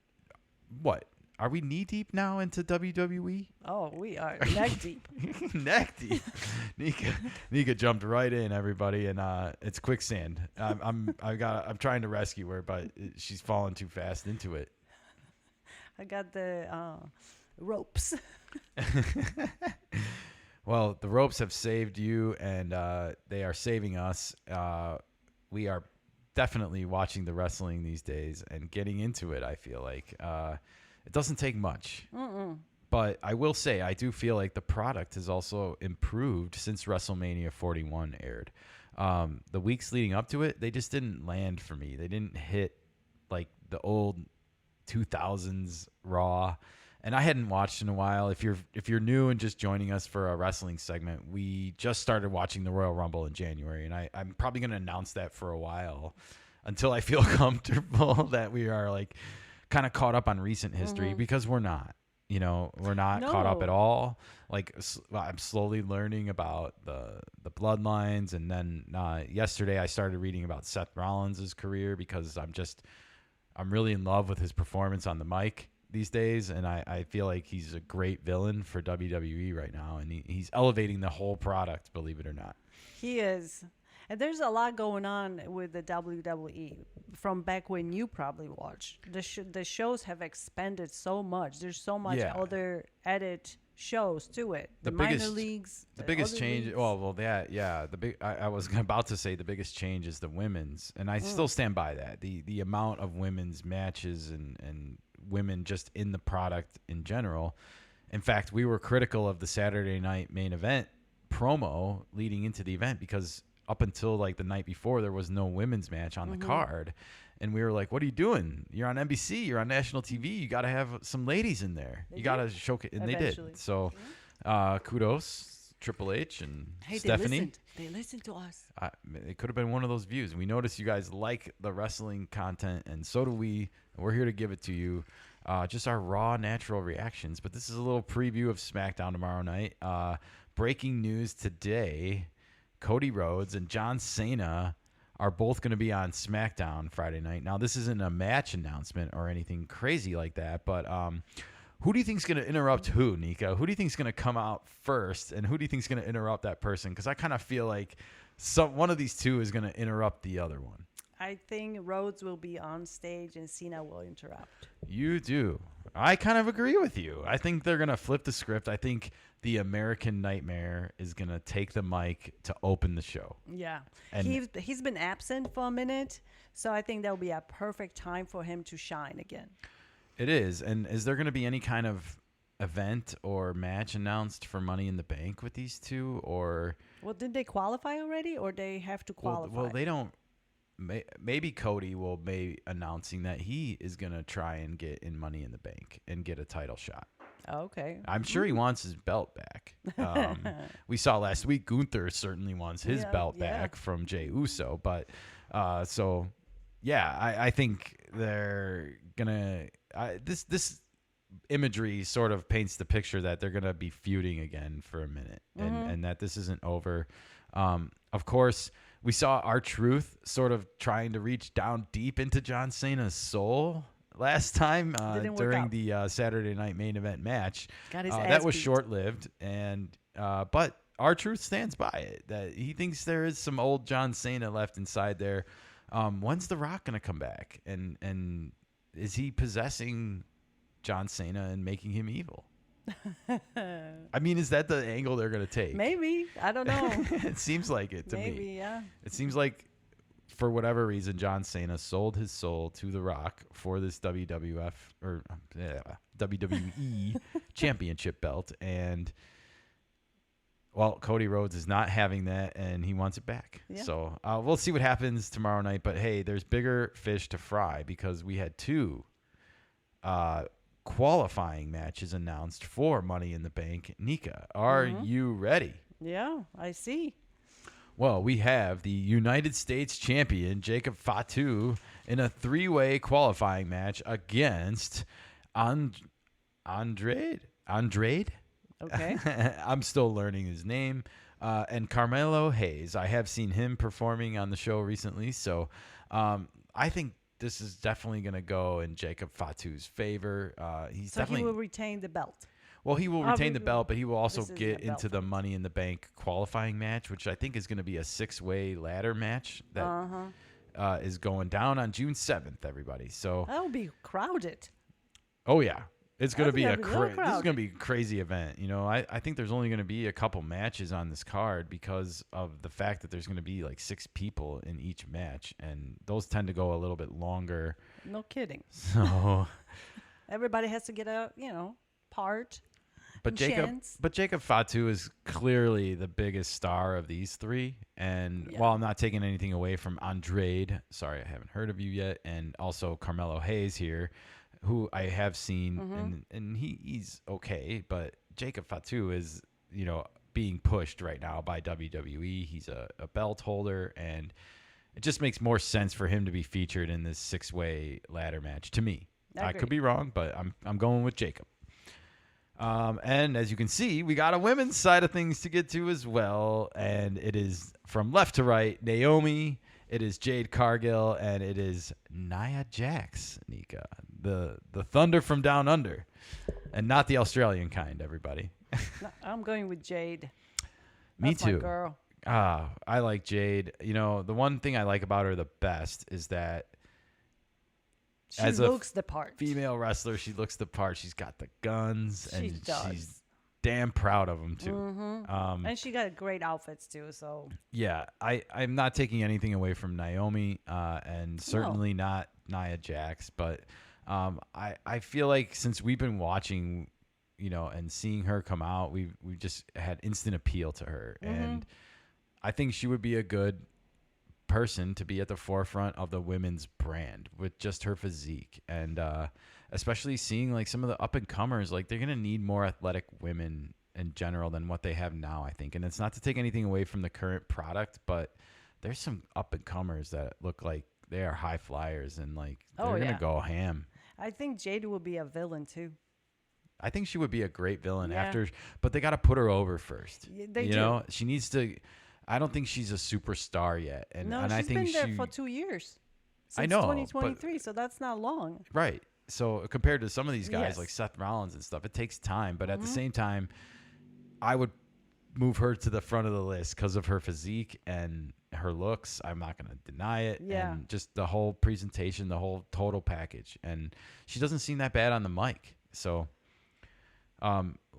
are we knee deep now into WWE? Oh, we are neck deep. Neck deep. Nika jumped right in, everybody, and it's quicksand. I'm trying to rescue her, but she's falling too fast into it. I got the ropes. Well, the ropes have saved you, and they are saving us. We are definitely watching the wrestling these days and getting into it. I feel like. It doesn't take much, but I will say I do feel like the product has also improved since WrestleMania 41 aired. The weeks leading up to it, they just didn't land for me. They didn't hit the old 2000s Raw, and I hadn't watched in a while. If you're new and just joining us for a wrestling segment, we just started watching the Royal Rumble in January, and I'm probably going to announce that for a while until I feel comfortable that we are kind of caught up on recent history, because we're not. We're not caught up at all. I'm slowly learning about the bloodlines, and then yesterday I started reading about Seth Rollins' career, because I'm really in love with his performance on the mic these days, and I feel like he's a great villain for WWE right now, and he's elevating the whole product, believe it or not. He is. And there's a lot going on with the WWE from back when you probably watched. The shows have expanded so much. There's so much other added shows to it. The minor leagues. The biggest change. Leagues. I was about to say the biggest change is the women's, and I still stand by that. The amount of women's matches and women just in the product in general. In fact, we were critical of the Saturday night main event promo leading into the event, because up until like the night before, there was no women's match on the card. And we were like, what are you doing? You're on NBC. You're on national TV. You got to have some ladies in there. You got to showcase. And Eventually. they did. So kudos, Triple H and Hey, Stephanie. They listened to us. It could have been one of those views. We noticed you guys like the wrestling content, and so do we. We're here to give it to you. Just our raw, natural reactions. But this is a little preview of SmackDown tomorrow night. Breaking news today, Cody Rhodes and John Cena are both going to be on SmackDown Friday night. Now, this isn't a match announcement or anything crazy like that, but who do you think is going to interrupt who, Nika? Who do you think is going to come out first, and who do you think is going to interrupt that person? Because I kind of feel like one of these two is going to interrupt the other one. I think Rhodes will be on stage and Cena will interrupt. You do. I kind of agree with you. I think they're going to flip the script. I think the American Nightmare is going to take the mic to open the show. Yeah. And he's been absent for a minute, so I think that'll be a perfect time for him to shine again. It is. And is there going to be any kind of event or match announced for Money in the Bank with these two? Or Well, did they qualify already, or they have to qualify? Well, they don't. Maybe Cody will be announcing that he is going to try and get in Money in the Bank and get a title shot. Okay. I'm sure he wants his belt back. We saw last week Gunther certainly wants his belt back from Jey Uso. But I think they're going to this imagery sort of paints the picture that they're going to be feuding again for a minute and that this isn't over. Of course, we saw R-Truth sort of trying to reach down deep into John Cena's soul last time during the Saturday Night Main Event match. That was short-lived, and but R-Truth stands by it, that he thinks there is some old John Cena left inside there. When's The Rock going to come back? And is he possessing John Cena and making him evil? I mean, is that the angle they're going to take? Maybe. I don't know. It seems like it to me. Maybe, yeah. It seems like, for whatever reason, John Cena sold his soul to The Rock for this WWE championship belt. And, well, Cody Rhodes is not having that, and he wants it back. Yeah. So we'll see what happens tomorrow night. But, hey, there's bigger fish to fry because we had two qualifying matches announced for Money in the Bank. Nika, are you ready? Yeah, I see. Well, we have the United States champion, Jacob Fatu, in a three-way qualifying match against Andrade? Okay. I'm still learning his name. And Carmelo Hayes. I have seen him performing on the show recently, so I think this is definitely going to go in Jacob Fatu's favor. He will retain the belt. Well, he will retain the belt, but he will also get into the Money in the Bank qualifying match, which I think is going to be a 6-way ladder match that is going down on June 7th, everybody. So that'll be crowded. Oh, yeah. It's going to be this is going to be a crazy event. You know, I think there's only going to be a couple matches on this card because of the fact that there's going to be like 6 people in each match, and those tend to go a little bit longer. No kidding. So everybody has to get a, part. But Jacob Fatu is clearly the biggest star of these three. And while I'm not taking anything away from Andrade, sorry, I haven't heard of you yet, and also Carmelo Hayes here, who I have seen, and he's okay, but Jacob Fatu is, being pushed right now by WWE. He's a belt holder, and it just makes more sense for him to be featured in this 6-way ladder match to me. I could be wrong, but I'm going with Jacob. And as you can see, we got a women's side of things to get to as well, and it is from left to right, Naomi. It is Jade Cargill, and it is Nia Jax, Nika, the Thunder from Down Under, and not the Australian kind, everybody. I'm going with Jade. Me That's too. My girl. I like Jade. The one thing I like about her the best is that she looks the part. Female wrestler, she looks the part. She's got the guns, and she's damn proud of them too. And she got great outfits too. So yeah, I'm not taking anything away from Naomi, and certainly not Nia Jax, but I feel like since we've been watching, and seeing her come out, we've just had instant appeal to her, and I think she would be a good person to be at the forefront of the women's brand with just her physique. And especially seeing like some of the up and comers, like they're going to need more athletic women in general than what they have now, I think. And it's not to take anything away from the current product, but there's some up and comers that look like they are high flyers and like they're going to go ham. I think Jade will be a villain too. I think she would be a great villain Yeah. after, but they got to put her over first. They you do. know, she needs to. I don't think she's a superstar yet, and No, and she's I think been there for 2 years. Since I know, 2023, so that's not long. right. So compared to some of these guys Yes. like Seth Rollins and stuff, it takes time. But at the Mhm. same time, I would move her to the front of the list because of her physique and her looks. I'm not going to deny it. Yeah. And just the whole presentation, the whole total package. And she doesn't seem that bad on the mic. So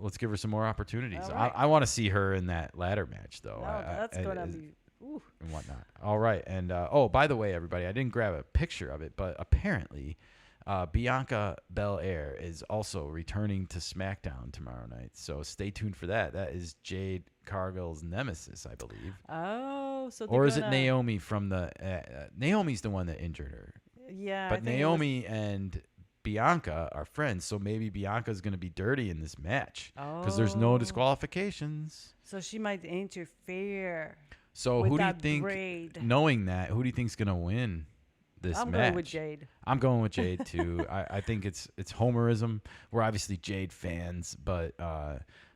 let's give her some more opportunities. All right. I want to see her in that ladder match, though. No, that's going to be... Ooh. And whatnot. All right. And, by the way, everybody, I didn't grab a picture of it, but apparently Bianca Belair is also returning to Smackdown tomorrow night. So stay tuned for that. That is Jade Cargill's nemesis, I believe. Oh, so Or is it Naomi from the... Naomi's the one that injured her. Yeah. I But think it Naomi and Bianca are friends, so maybe Bianca's going to be dirty in this match because there's no Oh. disqualifications. So she might interfere. So with who do you that think, braid. knowing that, who do you think's going to win this I'm match? going with Jade. I'm going with Jade too. I think it's homerism. We're obviously Jade fans, but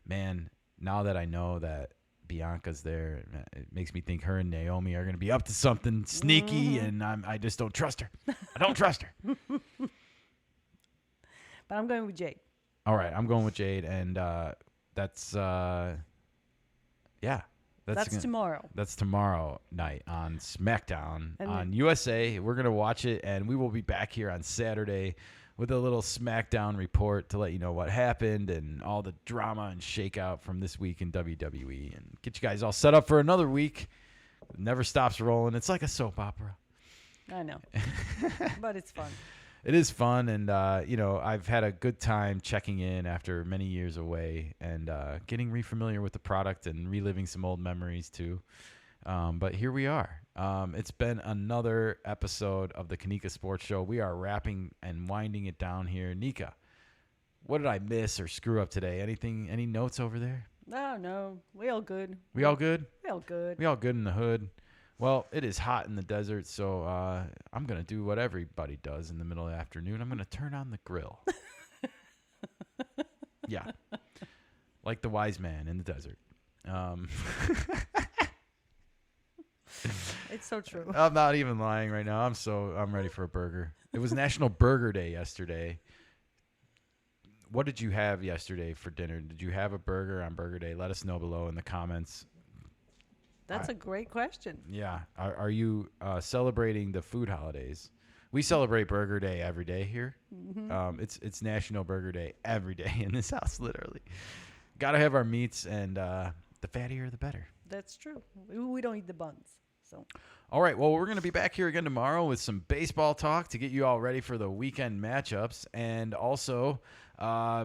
man, now that I know that Bianca's there, it makes me think her and Naomi are going to be up to something sneaky, and I just don't trust her. I don't trust her. But I'm going with Jade. All right, I'm going with Jade, and that's That's tomorrow. That's tomorrow night on Smackdown And on USA. We're gonna watch it, and we will be back here on Saturday with a little Smackdown report to let you know what happened and all the drama and shakeout from this week in WWE, and get you guys all set up for another week. It never stops rolling. It's like a soap opera. I know. But it's fun. It is fun, and I've had a good time checking in after many years away and getting refamiliar with the product and reliving some old memories too. But here we are. It's been another episode of the Kanika Sports Show. We are wrapping and winding it down here. Nika, what did I miss or screw up today? Any notes over there? No. We all good. We all good? We all good. We all good in the hood. Well, it is hot in the desert, so I'm going to do what everybody does in the middle of the afternoon. I'm going to turn on the grill. Yeah. Like the wise man in the desert. It's so true. I'm not even lying right now. I'm ready for a burger. It was National Burger Day yesterday. What did you have yesterday for dinner? Did you have a burger on Burger Day? Let us know below in the comments. That's a great question. Yeah. Are you celebrating the food holidays? We celebrate Burger Day every day here. Mhm. It's National Burger Day every day in this house, literally. Got to have our meats, and the fattier the better. That's true. We don't eat the buns. So. All right. Well, we're going to be back here again tomorrow with some baseball talk to get you all ready for the weekend matchups, and also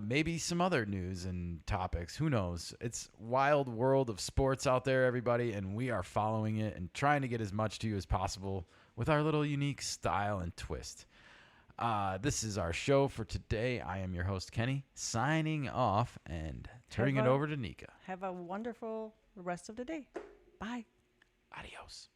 maybe some other news and topics. Who knows? It's wild world of sports out there, everybody, and we are following it and trying to get as much to you as possible with our little unique style and twist. This is our show for today. I am your host, Kenny, signing off and turning it over to Nika. Have a wonderful rest of the day. Bye. Adios.